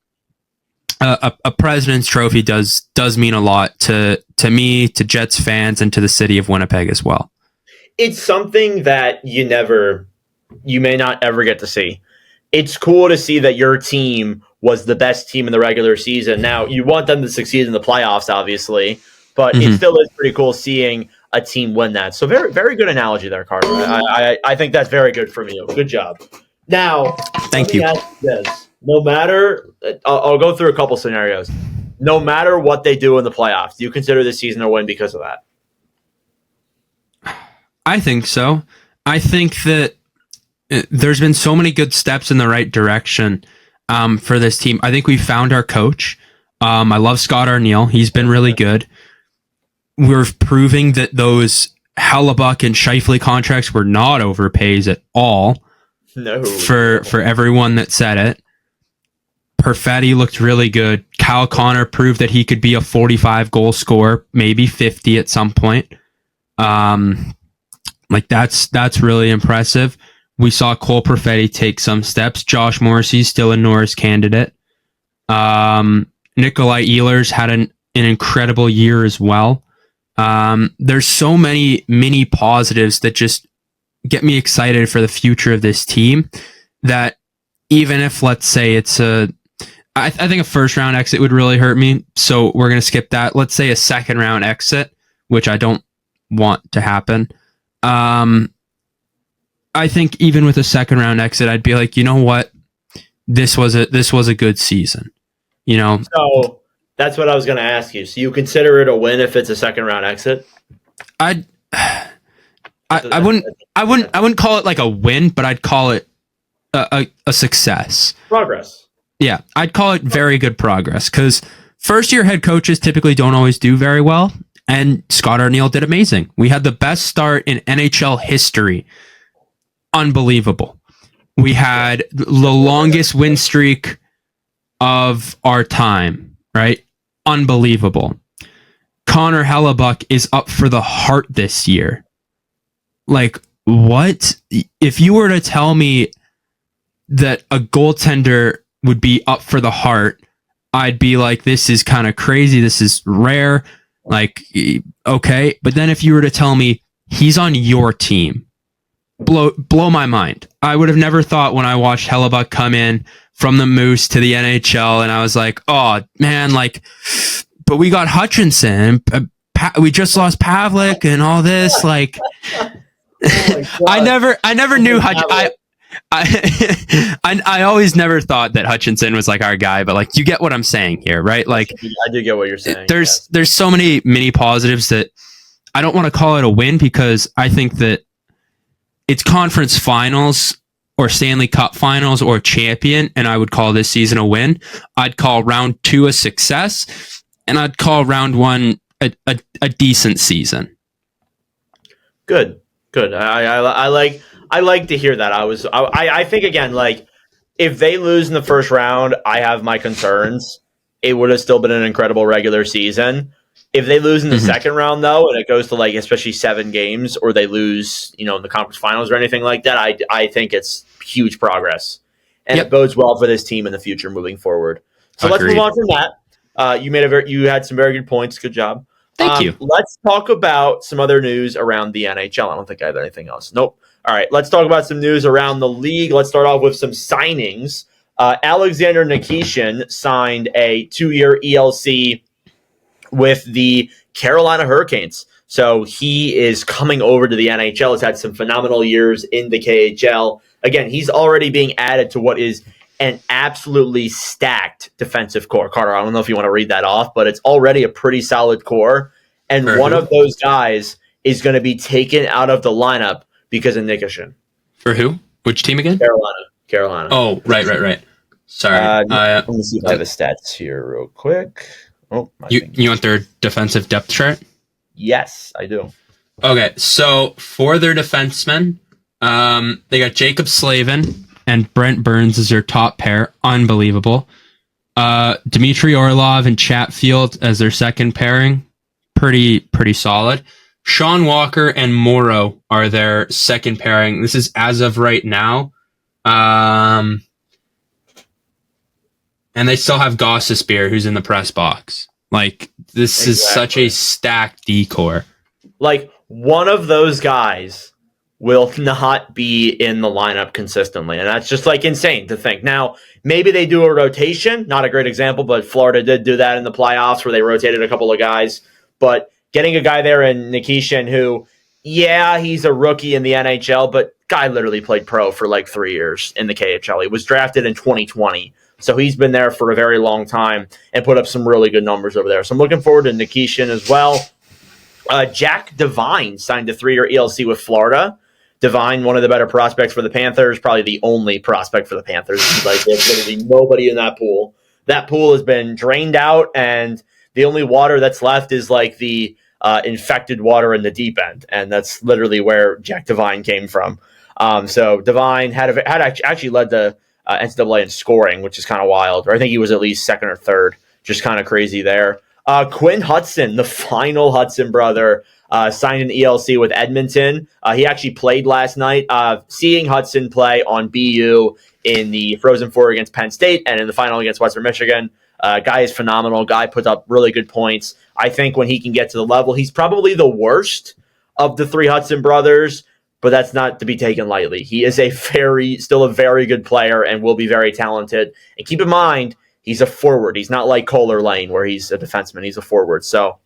a President's Trophy does mean a lot to me, to Jets fans, and to the city of Winnipeg as well. It's something that you may not ever get to see. It's cool to see that your team was the best team in the regular season. Now, you want them to succeed in the playoffs, obviously, but it still is pretty cool seeing a team win that. So very, very good analogy there, Carter. I think that's very good from you. Good job. Now, thank you. Ask this. No matter, I'll go through a couple scenarios. No matter what they do in the playoffs, do you consider this season a win because of that? I think so. I think that there's been so many good steps in the right direction for this team. I think we found our coach. I love Scott Arniel. He's been really good. We're proving that those Hellebuck and Scheifele contracts were not overpays at all. No. For everyone that said it. Perfetti looked really good. Kyle Connor proved that he could be a 45 goal scorer, maybe 50 at some point. That's really impressive. We saw Cole Perfetti take some steps. Josh Morrissey's still a Norris candidate. Nikolai Ehlers had an incredible year as well. There's so many mini positives that just get me excited for the future of this team, that even if, let's say, it's I think a first round exit would really hurt me. So we're going to skip that. Let's say a second round exit, which I don't want to happen. I think even with a second round exit, I'd be like, you know what? This was a good season, you know? So that's what I was going to ask you. So you consider it a win if it's a second round exit? I wouldn't call it like a win, but I'd call it a success. Progress. Yeah, I'd call it very good progress because first-year head coaches typically don't always do very well, and Scott Arniel did amazing. We had the best start in NHL history. Unbelievable. We had the longest win streak of our time, right? Unbelievable. Connor Hellebuck is up for the Hart this year. Like, what? If you were to tell me that a goaltender would be up for the Hart, I'd be like, this is kind of crazy. This is rare. Like, okay. But then if you were to tell me he's on your team, blow my mind. I would have never thought when I watched Hellebuck come in from the Moose to the NHL, and I was like, oh man, like, but we got Hutchinson, we just lost Pavlik and all this. Like, I never knew I always never thought that Hutchinson was like our guy, but like, you get what I'm saying here, right? Like, I do get what you're saying. There's so many mini positives that I don't want to call it a win because I think that it's conference finals or Stanley Cup finals or champion, and I would call this season a win. I'd call round 2 a success, and I'd call round 1 a decent season. Good. I like to hear that. I think again, like, if they lose in the first round, I have my concerns. It would have still been an incredible regular season. If they lose in the second round, though, and it goes to like especially 7 games, or they lose, in the conference finals or anything like that, I think it's huge progress, and it bodes well for this team in the future moving forward. So let's move on from that. You had some very good points. Good job. Thank you. Let's talk about some other news around the NHL. I don't think I have anything else. Nope. All right. Let's talk about some news around the league. Let's start off with some signings. Alexander Nikishin signed a 2-year ELC with the Carolina Hurricanes. So he is coming over to the NHL. Has had some phenomenal years in the KHL. Again, he's already being added to what is an absolutely stacked defensive core. Carter, I don't know if you want to read that off, but it's already a pretty solid core. And one of those guys is going to be taken out of the lineup because of Nikishin. For who? Which team again? Carolina. Oh, right. Sorry. Let me see if I have the stats here real quick. Oh, you want their defensive depth chart? Yes, I do. Okay, so for their defensemen, they got Jacob Slavin and Brent Burns as their top pair. Unbelievable. Dmitry Orlov and Chatfield as their second pairing. Pretty solid. Sean Walker and Morrow are their second pairing. This is as of right now. And they still have Gossesbeer, who's in the press box. Like, this is such a stacked D-core. Like, one of those guys will not be in the lineup consistently. And that's just, like, insane to think. Now, maybe they do a rotation. Not a great example, but Florida did do that in the playoffs where they rotated a couple of guys. But getting a guy there in Nikishin who, he's a rookie in the NHL, but guy literally played pro for, like, 3 years in the KHL. He was drafted in 2020. So he's been there for a very long time and put up some really good numbers over there. So I'm looking forward to Nikishin as well. Jack Devine signed a 3-year ELC with Florida. Devine, one of the better prospects for the Panthers, probably the only prospect for the Panthers. Like, there's literally nobody in that pool. That pool has been drained out, and the only water that's left is like the infected water in the deep end, and that's literally where Jack Devine came from. So Devine had actually led the NCAA in scoring, which is kind of wild. Or I think he was at least second or third. Just kind of crazy there. Quinn Hudson, the final Hudson brother, signed an ELC with Edmonton. He actually played last night. Seeing Hudson play on BU in the Frozen Four against Penn State and in the final against Western Michigan, guy is phenomenal. Guy puts up really good points. I think when he can get to the level, he's probably the worst of the 3 Hudson brothers, but that's not to be taken lightly. He is still a very good player and will be very talented. And keep in mind, he's a forward. He's not like Kohler Lane, where he's a defenseman. He's a forward. So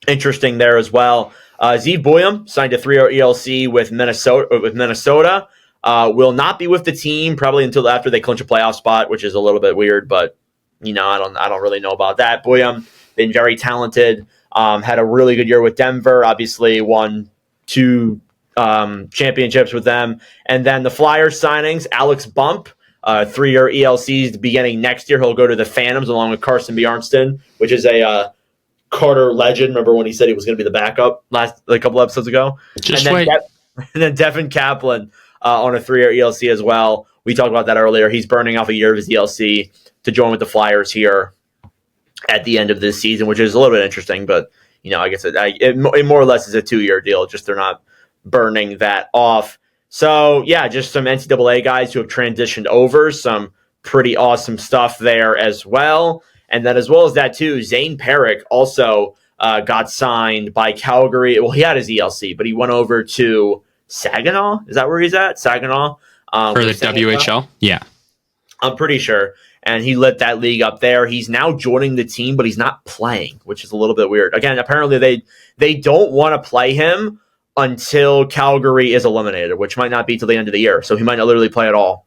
interesting there as well. Zeev Boyum signed a 3-year ELC with Minnesota. Will not be with the team probably until after they clinch a playoff spot, which is a little bit weird, but I don't really know about that. Boyum been very talented. Had a really good year with Denver. Obviously won 2 championships with them. And then the Flyers signings, Alex Bump, 3-year ELCs beginning next year. He'll go to the Phantoms along with Carson Bjarnsten, which is a Cotter legend. Remember when he said he was going to be the backup a couple episodes ago? Just wait. And then Devin Kaplan on a 3-year ELC as well. We talked about that earlier. He's burning off a year of his ELC to join with the Flyers here at the end of this season, which is a little bit interesting. But, I guess it more or less is a 2-year deal. Just they're not burning that off. So, yeah, just some NCAA guys who have transitioned over. Some pretty awesome stuff there as well. And then as well as that, too, Zane Perrick also got signed by Calgary. Well, he had his ELC, but he went over to Saginaw. Is that where he's at? Saginaw? For the WHL? Yeah. I'm pretty sure. And he lit that league up there. He's now joining the team, but he's not playing, which is a little bit weird. Again, apparently they don't want to play him until Calgary is eliminated, which might not be till the end of the year. So he might not literally play at all.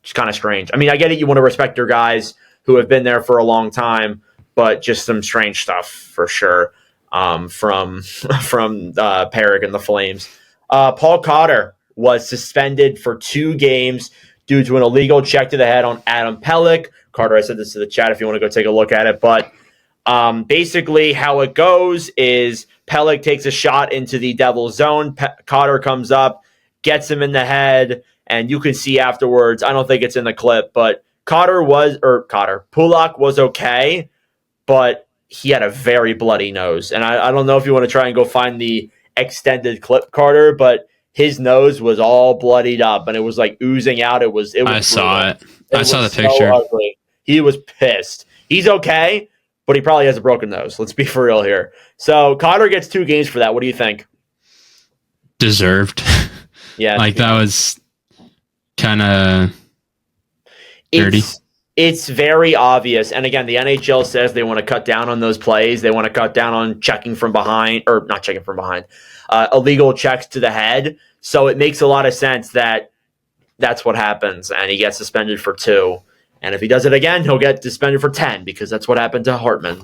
It's kind of strange. I mean, I get it. You want to respect your guys who have been there for a long time, but just some strange stuff for sure from Perrick and the Flames. Paul Cotter was suspended for 2 games due to an illegal check to the head on Adam Pelech. Carter, I said this to the chat if you want to go take a look at it. But basically how it goes is Pelech takes a shot into the Devil's zone. Cotter comes up, gets him in the head, and you can see afterwards, I don't think it's in the clip, but Pulock was okay, but he had a very bloody nose. And I don't know if you want to try and go find the extended clip, Carter, but his nose was all bloodied up and it was like oozing out. It was I saw it. I saw the so picture. Ugly. He was pissed. He's okay, but he probably has a broken nose. Let's be for real here. So Cotter gets 2 games for that. What do you think? Deserved. Yeah. That was kind of dirty. It's very obvious. And again, the NHL says they want to cut down on those plays. They want to cut down on checking from behind, or not checking from behind, illegal checks to the head. So it makes a lot of sense that that's what happens. And he gets suspended for 2. And if he does it again, he'll get suspended for 10 because that's what happened to Hartman.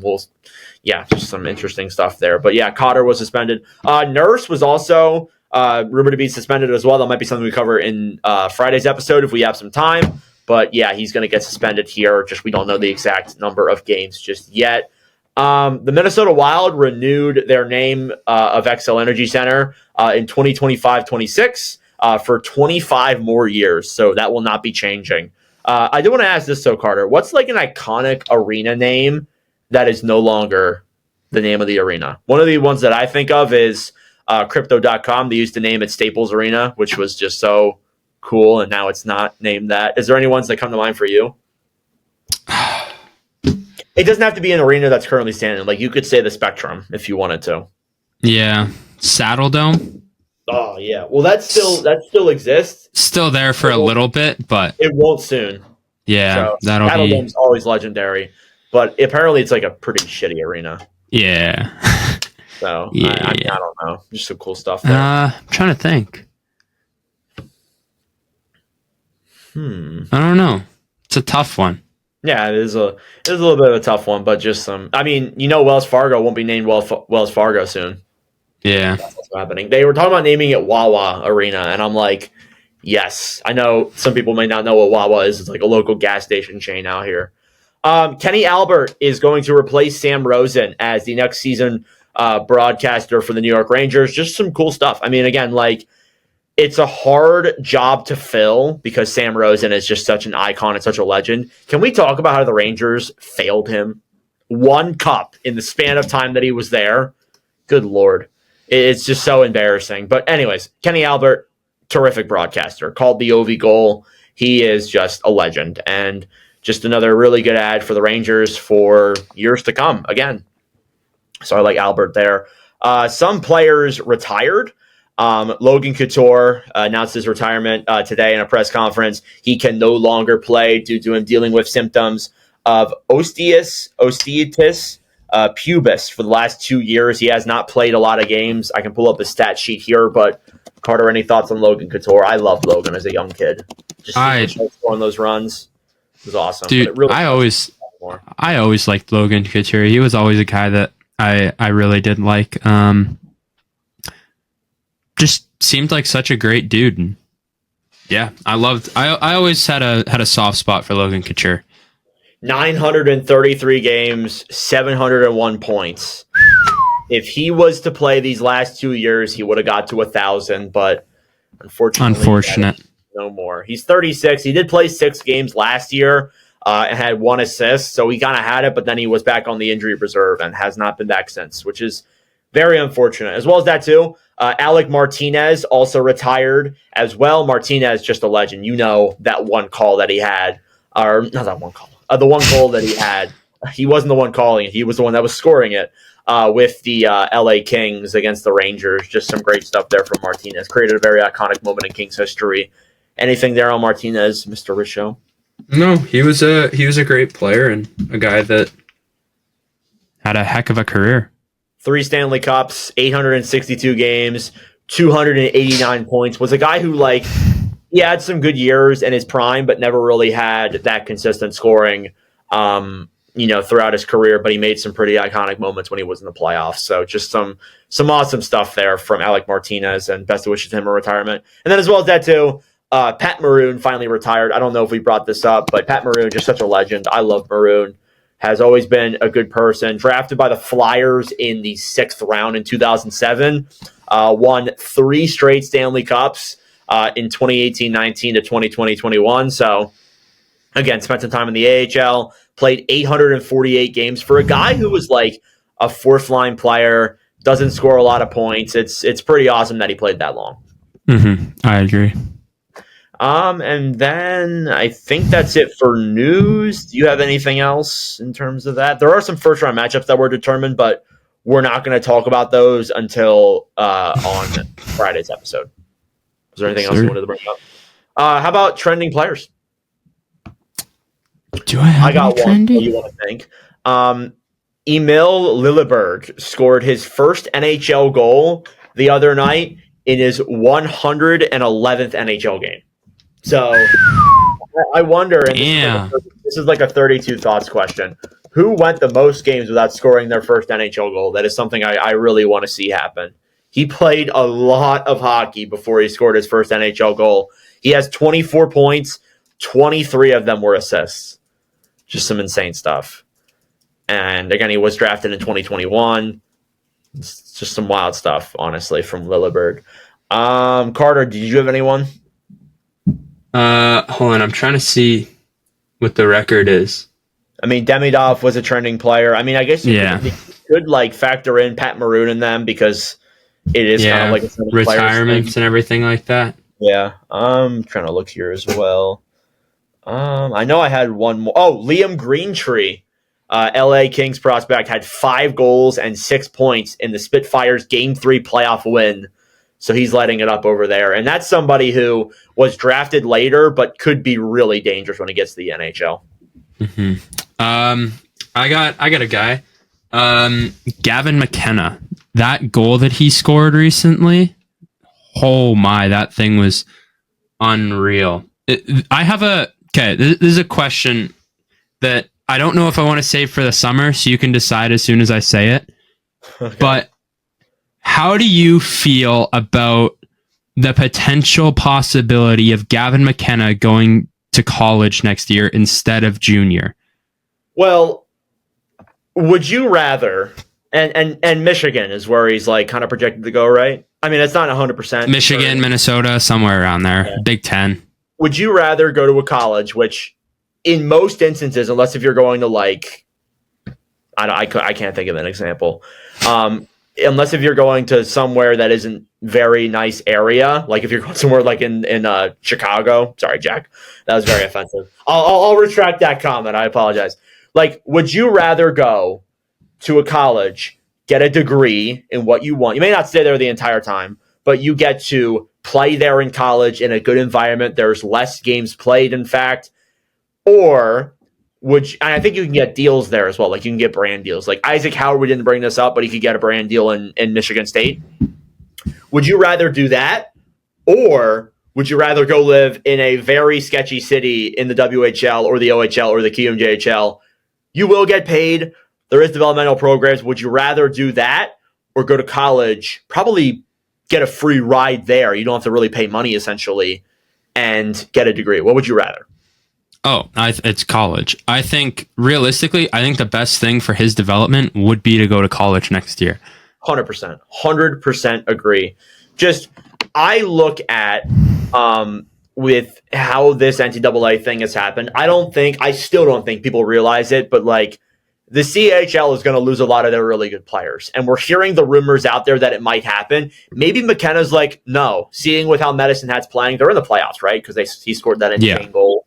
Just some interesting stuff there. But yeah, Cotter was suspended. Nurse was also rumored to be suspended as well. That might be something we cover in Friday's episode if we have some time. But yeah, he's going to get suspended here. Just we don't know the exact number of games just yet. The Minnesota Wild renewed their name of Xcel Energy Center in 2025-26 for 25 more years. So that will not be changing. I do want to ask this, though, Carter. What's like an iconic arena name that is no longer the name of the arena? One of the ones that I think of is Crypto.com. They used to name it Staples Arena, which was just so cool, and now it's not named that. Is there any ones that come to mind for you? It doesn't have to be an arena that's currently standing. Like, you could say the Spectrum if you wanted to. Yeah. Saddle Dome? Oh, yeah. Well, that still exists. Still there for a little bit, but it won't soon. Yeah, so, that'll Saddle be... Dome's always legendary, but apparently it's like a pretty shitty arena. Yeah. So, yeah. I don't know. Just some cool stuff there. I'm trying to think. I don't know. It's a tough one. Yeah, it is a little bit of a tough one, but just some. I mean, Wells Fargo won't be named Wells Fargo soon. Yeah, that's what's happening. They were talking about naming it Wawa Arena, and I'm like, yes. I know some people may not know what Wawa is. It's like a local gas station chain out here. Kenny Albert is going to replace Sam Rosen as the next season broadcaster for the New York Rangers. Just some cool stuff. I mean, again, like, it's a hard job to fill because Sam Rosen is just such an icon and such a legend. Can we talk about how the Rangers failed him? 1 cup in the span of time that he was there. Good Lord. It's just so embarrassing. But anyways, Kenny Albert, terrific broadcaster, called the Ovi goal. He is just a legend. And just another really good ad for the Rangers for years to come again. So I like Albert there. Some players retired. Logan Couture announced his retirement today in a press conference. He can no longer play due to him dealing with symptoms of osteitis pubis for the last 2 years. He has not played a lot of games. I can pull up a stat sheet here, but Carter, any thoughts on Logan Couture? I loved Logan as a young kid. Just on those runs, it was awesome. Dude, really I always liked Logan Couture. He was always a guy that I really did like. Just seemed like such a great dude. And yeah, I always had a soft spot for Logan Couture. 933 games, 701 points. If he was to play these last 2 years, he would have got to 1,000, but unfortunate. No more. He's 36. He did play 6 games last year and had 1 assist, so he kind of had it, but then he was back on the injury reserve and has not been back since, which is very unfortunate. As well as that, too, Alec Martinez also retired as well. Martinez, just a legend. You know that one call that he had, or not that one call, the one goal that he had. He wasn't the one calling it. He was the one that was scoring it with the LA Kings against the Rangers. Just some great stuff there from Martinez. Created a very iconic moment in Kings history. Anything there on Martinez, Mr. Risho? No, he was a great player and a guy that had a heck of a career. 3 Stanley Cups, 862 games, 289 points. Was a guy who, like, he had some good years in his prime, but never really had that consistent scoring, throughout his career. But he made some pretty iconic moments when he was in the playoffs. So just some awesome stuff there from Alec Martinez, and best of wishes to him in retirement. And then as well as that too, Pat Maroon finally retired. I don't know if we brought this up, but Pat Maroon, just such a legend. I love Maroon. Has always been a good person. Drafted by the Flyers in the 6th round in 2007. Won 3 straight Stanley Cups in 2018-19 to 2020-21. So, again, spent some time in the AHL. Played 848 games for a guy who was like a 4th-line player. Doesn't score a lot of points. It's pretty awesome that he played that long. Mm-hmm. I agree. And then I think that's it for news. Do you have anything else in terms of that? There are some first-round matchups that were determined, but we're not going to talk about those until on Friday's episode. Is there anything else you wanted to bring up? How about trending players? Do I got one. What do you want to think? Emil Lilleberg scored his first NHL goal the other night in his 111th NHL game. So I wonder, and this is like a 32 thoughts question. Who went the most games without scoring their first NHL goal? That is something I really want to see happen. He played a lot of hockey before he scored his first NHL goal. He has 24 points. 23 of them were assists. Just some insane stuff. And again, he was drafted in 2021. It's just some wild stuff, honestly, from Lilleberg. Carter, did you have anyone? Hold on, I'm trying to see what the record is. I mean, Demidov was a trending player. I mean, I guess you could like factor in Pat Maroon in them because it is kind of like a retirements and everything like that. Yeah, I'm trying to look here as well. I know I had one more. Oh, Liam Greentree, LA Kings prospect, had 5 goals and 6 points in the Spitfires Game 3 playoff win. So he's lighting it up over there. And that's somebody who was drafted later, but could be really dangerous when he gets to the NHL. Mm-hmm. I got a guy, Gavin McKenna. That goal that he scored recently, oh my, that thing was unreal. This is a question that I don't know if I want to save for the summer, so you can decide as soon as I say it. Okay. But how do you feel about the potential possibility of Gavin McKenna going to college next year instead of junior? Well, would you rather, and Michigan is where he's like kind of projected to go, right? I mean, it's not 100%. Michigan, Minnesota, somewhere around there. Yeah. Big Ten. Would you rather go to a college, which in most instances, unless if you're going to like, I can't think of an example. Unless if you're going to somewhere that isn't very nice area, like if you're going somewhere like in Chicago. Sorry, Jack, that was very offensive. I'll retract that comment. I apologize. Like, would you rather go to a college, get a degree in what you want? You may not stay there the entire time, but you get to play there in college in a good environment. There's less games played, in fact. Or and I think you can get deals there as well. Like you can get brand deals. Like Isaac Howard, we didn't bring this up, but he could get a brand deal in Michigan State. Would you rather do that? Or would you rather go live in a very sketchy city in the WHL or the OHL or the QMJHL? You will get paid. There is developmental programs. Would you rather do that or go to college, probably get a free ride there. You don't have to really pay money essentially and get a degree. What would you rather? Oh, it's college. I think realistically, the best thing for his development would be to go to college next year. 100% agree. Just I look at with how this NCAA thing has happened. I still don't think people realize it, but like the CHL is going to lose a lot of their really good players. And we're hearing the rumors out there that it might happen. Maybe McKenna's like, no, seeing with how Medicine Hat's playing, they're in the playoffs, right? Because he scored that insane goal.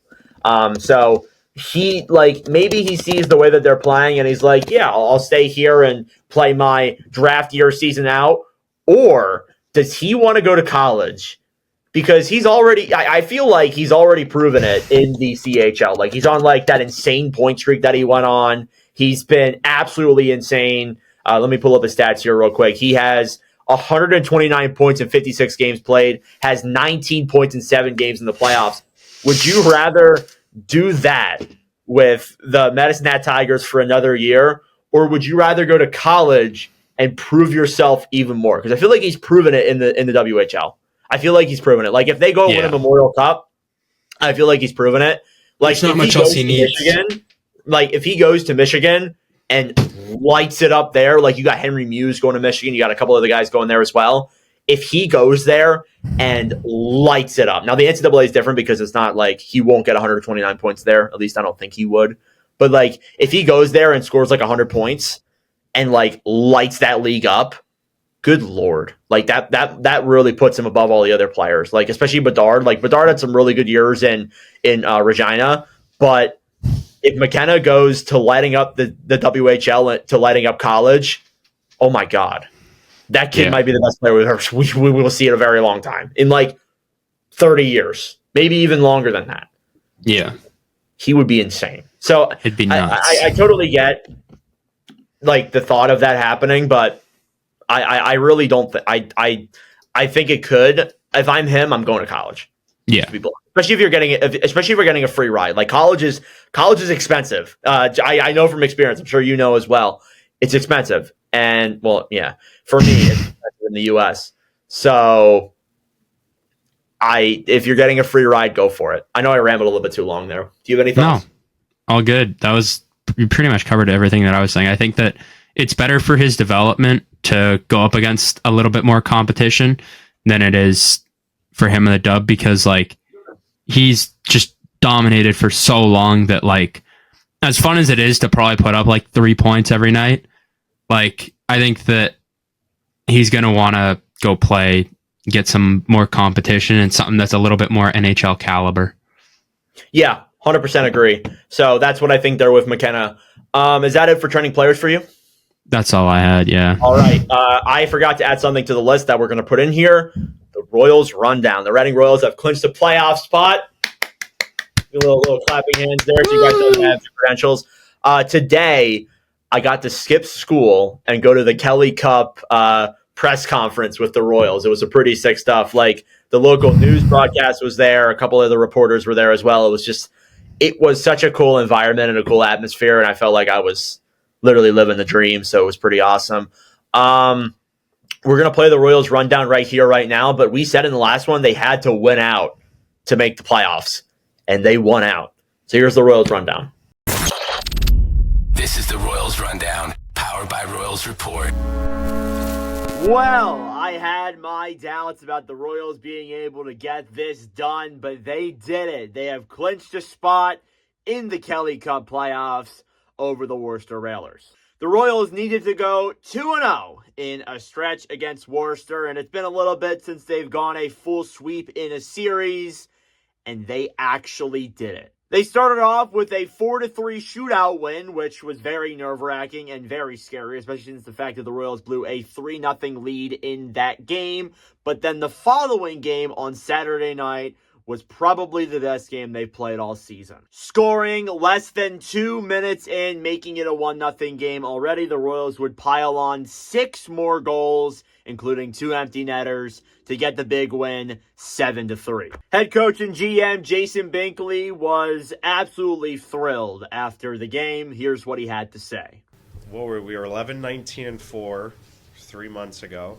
So he maybe he sees the way that they're playing and he's like, yeah, I'll stay here and play my draft year season out. Or does he want to go to college? Because I feel like he's already proven it in the CHL. Like he's on like that insane point streak that he went on. He's been absolutely insane. Let me pull up his stats here real quick. He has 129 points in 56 games played, has 19 points in 7 games in the playoffs. Would you rather do that with the Medicine Hat Tigers for another year, or would you rather go to college and prove yourself even more? Because I feel like he's proven it in the WHL. I feel like he's proven it. Like if they go win a Memorial Cup, I feel like he's proven it. Like there's not much else he needs. Michigan, like if he goes to Michigan and lights it up there, like you got Henry Muse going to Michigan, you got a couple other guys going there as well. If he goes there and lights it up. Now, the NCAA is different because it's not like he won't get 129 points there. At least I don't think he would. But like if he goes there and scores like 100 points and like lights that league up, good Lord. Like that really puts him above all the other players. Like especially Bedard. Like Bedard had some really good years in Regina. But if McKenna goes to lighting up the WHL to lighting up college, oh my God. That kid might be the best player we will see in a very long time. In like 30 years. Maybe even longer than that. Yeah. He would be insane. So it'd be nuts. I totally get like the thought of that happening, but I really don't I think it could. If I'm him, I'm going to college. Yeah. Especially if you're getting a free ride. Like college is expensive. I know from experience. I'm sure you know as well. It's expensive. And well, yeah, for me, it's in the U.S. So, if you're getting a free ride, go for it. I know I rambled a little bit too long there. Do you have any thoughts? No, all good. You pretty much covered everything that I was saying. I think that it's better for his development to go up against a little bit more competition than it is for him in the dub because like he's just dominated for so long that like as fun as it is to probably put up like 3 points every night. Like, I think that he's going to want to go play, get some more competition and something that's a little bit more NHL caliber. Yeah, 100% agree. So that's what I think there with McKenna. Is that it for trending players for you? That's all I had, yeah. All right. I forgot to add something to the list that we're going to put in here. The Royals rundown. The Reading Royals have clinched a playoff spot. A little clapping hands there so you guys don't have the credentials. Today, I got to skip school and go to the Kelly Cup press conference with the Royals. It was a pretty sick stuff. Like the local news broadcast was there. A couple of the reporters were there as well. It was such a cool environment and a cool atmosphere. And I felt like I was literally living the dream. So it was pretty awesome. We're going to play the Royals rundown right here, right now. But we said in the last one, they had to win out to make the playoffs and they won out. So here's the Royals rundown. This is the Royals Rundown, powered by Royals Report. Well, I had my doubts about the Royals being able to get this done, but they did it. They have clinched a spot in the Kelly Cup playoffs over the Worcester Railers. The Royals needed to go 2-0 in a stretch against Worcester, and it's been a little bit since they've gone a full sweep in a series, and they actually did it. They started off with a 4-3 shootout win, which was very nerve-wracking and very scary, especially since the fact that the Royals blew a 3-0 lead in that game. But then the following game on Saturday night was probably the best game they've played all season. Scoring less than 2 minutes in, making it a 1-0 game already, the Royals would pile on 6 more goals, including 2 empty netters, to get the big win, 7-3. Head coach and GM Jason Binkley was absolutely thrilled after the game. Here's what he had to say. What were we? 11, 19, and 4 3 months ago.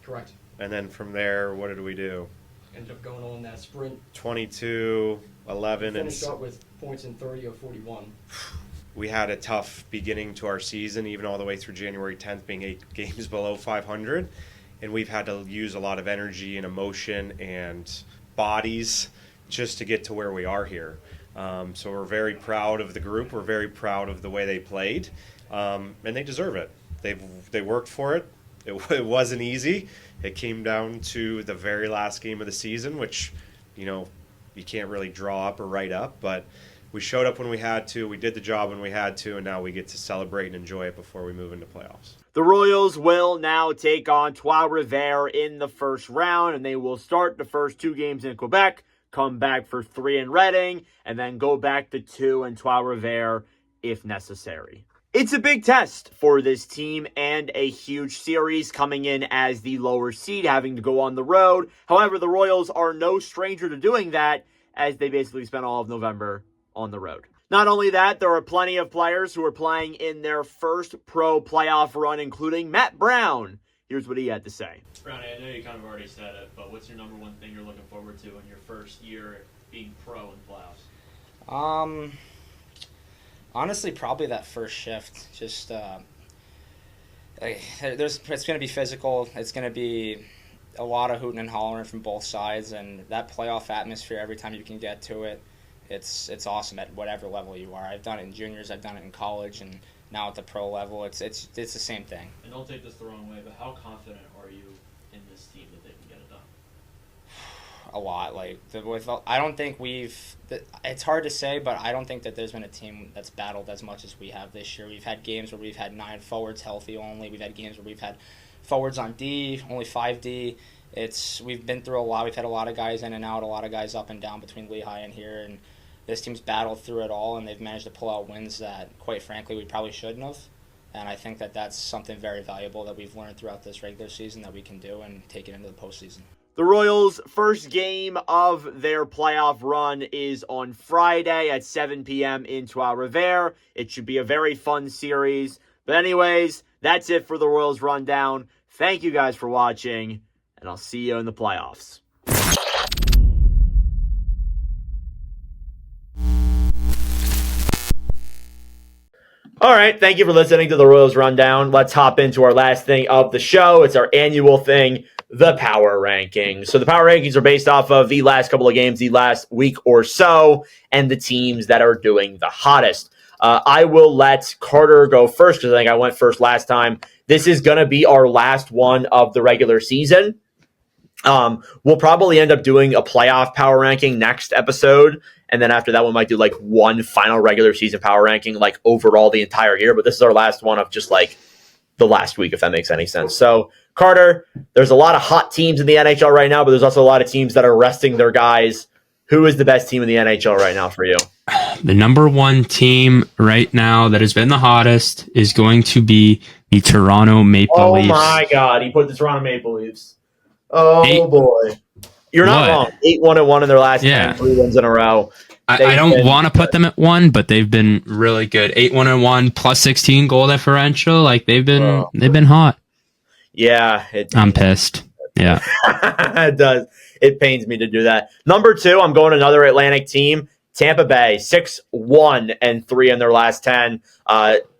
Correct. and then from there, what did we do? Ended up going on that sprint. 22, 11, and Finished up with points in 30 or 41. we had a tough beginning to our season, even all the way through January 10th, being 8 games below 500. And we've had to use a lot of energy and emotion and bodies just to get to where we are here. So we're very proud of the group. We're very proud of the way they played, and they deserve it. They worked for it. It wasn't easy. It came down to the very last game of the season, which, you can't really draw up or write up, but we showed up when we had to, we did the job when we had to, and now we get to celebrate and enjoy it before we move into playoffs. The Royals will now take on Trois-Rivières in the first round, and they will start the first 2 games in Quebec, come back for 3 in Reading, and then go back to 2 in Trois-Rivières if necessary. It's a big test for this team and a huge series coming in as the lower seed, having to go on the road. However, the Royals are no stranger to doing that, as they basically spent all of November on the road. Not only that, there are plenty of players who are playing in their first pro playoff run, including Matt Brown. Here's what he had to say. Brownie, I know you kind of already said it, but what's your number one thing you're looking forward to in your first year being pro in playoffs? Honestly, probably that first shift. Just it's going to be physical. It's going to be a lot of hooting and hollering from both sides, and that playoff atmosphere every time you can get to it, it's awesome at whatever level you are. I've done it in juniors, I've done it in college, and now at the pro level, it's the same thing. And don't take this the wrong way, but how confident are you in this team that they can get it done? A lot. I don't think it's hard to say, but I don't think that there's been a team that's battled as much as we have this year. We've had games where we've had 9 forwards healthy only. We've had games where we've had forwards on D, only 5D. We've been through a lot. We've had a lot of guys in and out, a lot of guys up and down between Lehigh and here, and this team's battled through it all, and they've managed to pull out wins that, quite frankly, we probably shouldn't have. And I think that that's something very valuable that we've learned throughout this regular season that we can do and take it into the postseason. The Royals' first game of their playoff run is on Friday at 7 p.m. in Trois-Rivières. It should be a very fun series. But anyways, that's it for the Royals Rundown. Thank you guys for watching, and I'll see you in the playoffs. All right, thank you for listening to the Royals Rundown. Let's hop into our last thing of the show. It's our annual thing, the Power Rankings. So the Power Rankings are based off of the last couple of games, the last week or so, and the teams that are doing the hottest. I will let Carter go first because I think I went first last time. This is going to be our last one of the regular season. We'll probably end up doing a playoff power ranking next episode. And then after that, we might do like one final regular season power ranking, like overall the entire year. But this is our last one of just like the last week, if that makes any sense. So, Carter, there's a lot of hot teams in the NHL right now, but there's also a lot of teams that are resting their guys. Who is the best team in the NHL right now for you? The number one team right now that has been the hottest is going to be the Toronto Maple Leafs. Oh my God, he put the Toronto Maple Leafs. Oh boy. You're not wrong. 8-1-1 in their last 10, 3 wins in a row. I don't want to put them at 1, but they've been really good. 8-1-1 plus 16 goal differential. Like they've been hot. Yeah, I'm pissed. Yeah, it does. It pains me to do that. Number 2, I'm going another Atlantic team, Tampa Bay, 6-1-3 in their last 10.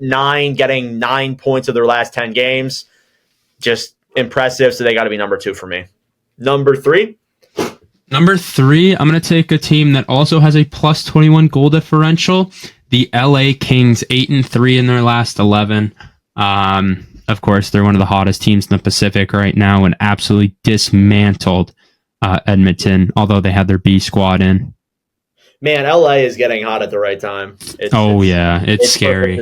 9 getting 9 points of their last 10 games. Just impressive. So they got to be number 2 for me. Number 3. Number 3, I'm going to take a team that also has a plus 21 goal differential. The LA Kings, 8-3 in their last 11. Of course, they're one of the hottest teams in the Pacific right now and absolutely dismantled Edmonton, although they had their B squad in. Man, LA is getting hot at the right time. It's scary.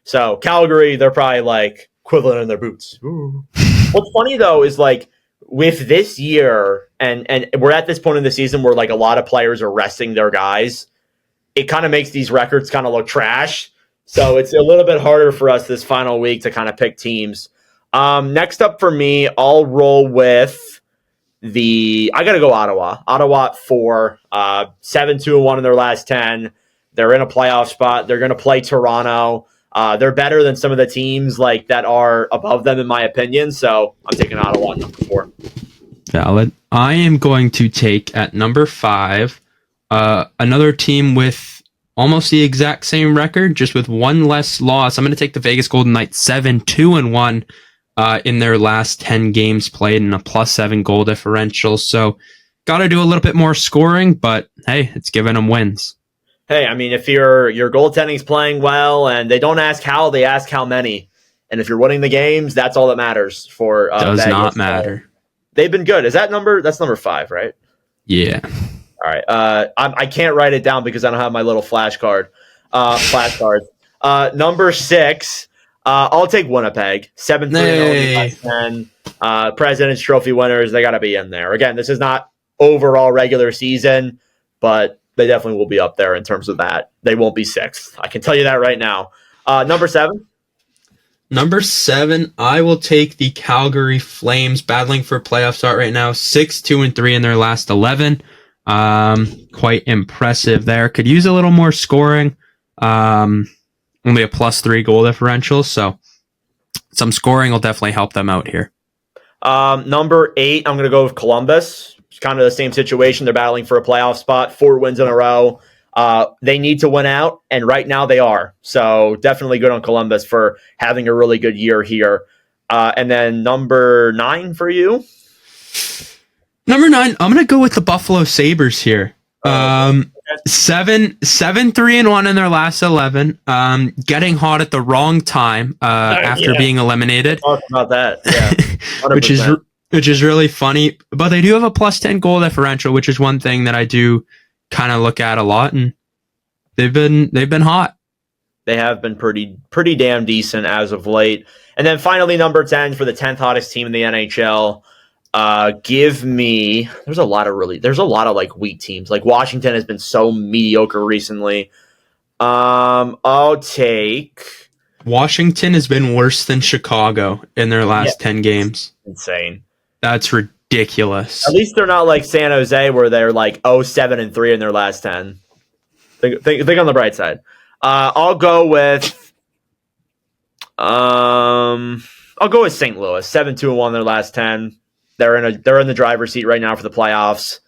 So Calgary, they're probably like equivalent in their boots. Ooh. What's funny though is like with this year, and we're at this point in the season where like a lot of players are resting their guys. It kind of makes these records kind of look trash. So it's a little bit harder for us this final week to kind of pick teams. Next up for me, I'll roll with I got to go Ottawa. Ottawa 4, 7-2-1 in their last 10. They're in a playoff spot. They're going to play Toronto. They're better than some of the teams like that are above them, in my opinion. So I'm taking Ottawa number 4. Valid. I am going to take at number 5 another team with almost the exact same record, just with one less loss. I'm going to take the Vegas Golden Knights 7-2-1 in their last 10 games played in a +7 goal differential. So got to do a little bit more scoring, but hey, it's giving them wins. Hey, I mean, if your goaltending's playing well and they don't ask how, they ask how many. And if you're winning the games, that's all that matters for Does Vegas. not matter. They've been good. That's number 5, right? Yeah. All right. I can't write it down because I don't have my little flashcards. Number 6, I'll take Winnipeg. 7-3-10. President's Trophy winners. They got to be in there. Again, this is not overall regular season, but they definitely will be up there in terms of that. They won't be 6th. I can tell you that right now. Number 7. Number 7, I will take the Calgary Flames, battling for a playoff start right now. 6-2-3 in their last 11. Quite impressive there. Could use a little more scoring. Only a +3 goal differential, so some scoring will definitely help them out here. Number 8, I'm going to go with Columbus. It's kind of the same situation. They're battling for a playoff spot, 4 wins in a row. They need to win out, and right now they are. So definitely good on Columbus for having a really good year here. And then number 9 for you? Number 9, I'm going to go with the Buffalo Sabres here. 7-3-1 in their last 11. Getting hot at the wrong time after being eliminated. Talk about that, yeah. which is really funny. But they do have a +10 goal differential, which is one thing that I do kind of look at a lot, and they've been hot. They have been pretty damn decent as of late. And then finally, number 10 for the 10th hottest team in the NHL. Give me. There's a lot of like weak teams. Like Washington has been so mediocre recently. I'll take. Washington has been worse than Chicago in their last 10 games. Insane. That's ridiculous. At least they're not like San Jose where they're like 7-3 in their last 10. Think on the bright side. I'll go with St. Louis. 7-2-1 in their last 10. They're in the driver's seat right now for the playoffs.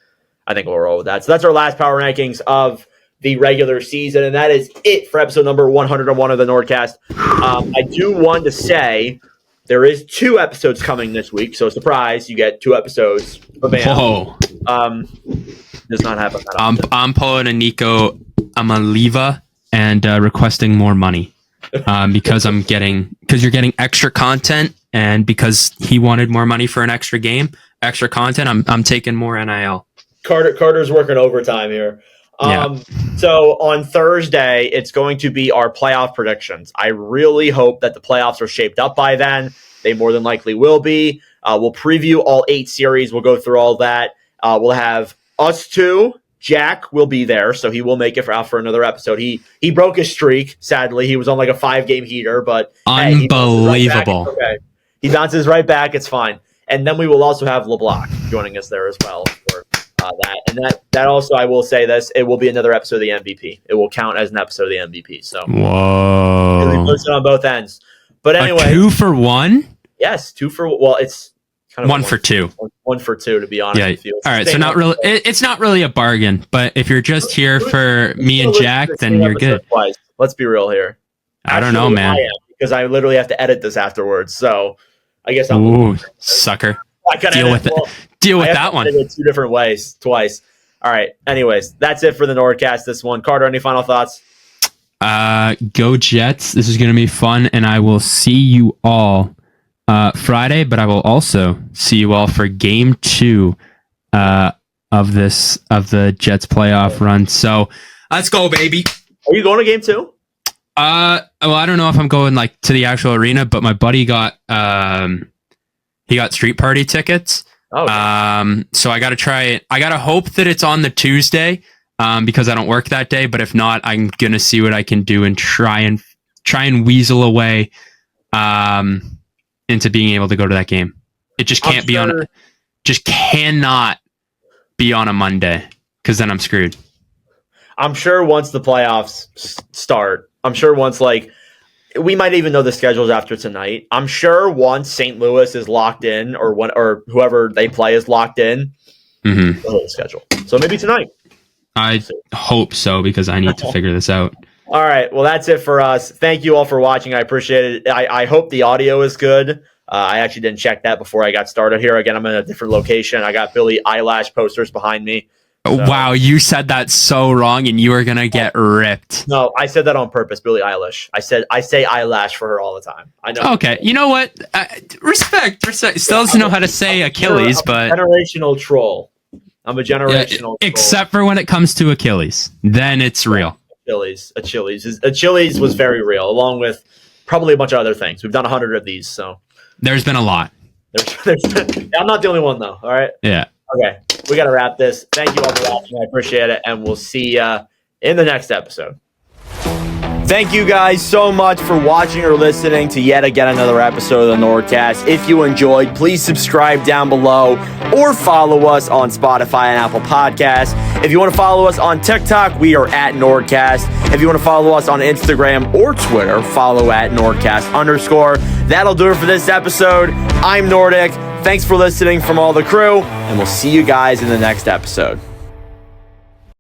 I think we'll roll with that. So that's our last power rankings of the regular season, and that is it for episode number 101 of the NordCast. I do want to say there is 2 episodes coming this week, so surprise, you get 2 episodes. Whoa. Does not happen that often. I'm pulling a Nico Amaliva and requesting more money because you're getting extra content, and because he wanted more money for an extra content, I'm taking more NIL. Carter's working overtime here. So on Thursday, it's going to be our playoff predictions. I really hope that the playoffs are shaped up by then. They more than likely will be. We'll preview all 8 series. We'll go through all that. We'll have us 2. Jack will be there, so he will make it out for another episode. He broke his streak, sadly. He was on like a 5-game heater, but unbelievable. He bounces right back. It's fine. And then we will also have LeBlanc joining us there as well for that. And that also, I will say this, it will be another episode of the MVP. It will count as an episode of the MVP. So whoa, really posted on both ends. But anyway, a 2 for 1. Yes, 2 for well, it's kind of 1 for 2. 1 for 2 to be honest. Yeah. With you. All right, so not really. It's not really a bargain. But if you're just here for me and Jack, then you're good. Twice. Let's be real here. I don't know, man. Because I literally have to edit this afterwards. So I guess I'm. Ooh, sucker. Deal with that one. 2 different ways, twice. All right. Anyways, that's it for the NordCast. This one. Carter, any final thoughts? Go Jets. This is going to be fun, and I will see you all Friday, but I will also see you all for game 2 of the Jets playoff run. So let's go, baby. Are you going to game 2? Well, I don't know if I'm going like to the actual arena, but my buddy got street party tickets. Oh, okay. So I got to try it. I got to hope that it's on the Tuesday, because I don't work that day. But if not, I'm going to see what I can do and try and weasel away, into being able to go to that game. It just can't cannot be on a Monday, because then I'm screwed. I'm sure once the playoffs start, I'm sure once like we might even know the schedules after tonight. I'm sure once St. Louis is locked in, or whoever they play is locked in, the schedule. So maybe tonight. I hope so, because I need to figure this out. All right. Well, that's it for us. Thank you all for watching. I appreciate it. I hope the audio is good. I actually didn't check that before I got started here. Again, I'm in a different location. I got Billie Eilish posters behind me. So. Wow, you said that so wrong, and you are gonna get ripped. No, I said that on purpose, Billie Eilish. I say eyelash for her all the time. I know. Okay, you know what? Respect. Still doesn't know how to say Achilles, but generational troll. I'm a generational troll. Except for when it comes to Achilles, then it's real. Achilles was very real, along with probably a bunch of other things. We've done 100 of these, so there's been a lot. I'm not the only one, though. All right. Yeah. Okay, we got to wrap this. Thank you all for watching. I appreciate it, and we'll see you in the next episode. Thank you guys so much for watching or listening to yet again another episode of the NordCast. If you enjoyed, please subscribe down below or follow us on Spotify and Apple Podcasts. If you want to follow us on TikTok, we are at NordCast. If you want to follow us on Instagram or Twitter, follow at NordCast_. That'll do it for this episode. I'm Nordic. Thanks for listening from all the crew, and we'll see you guys in the next episode.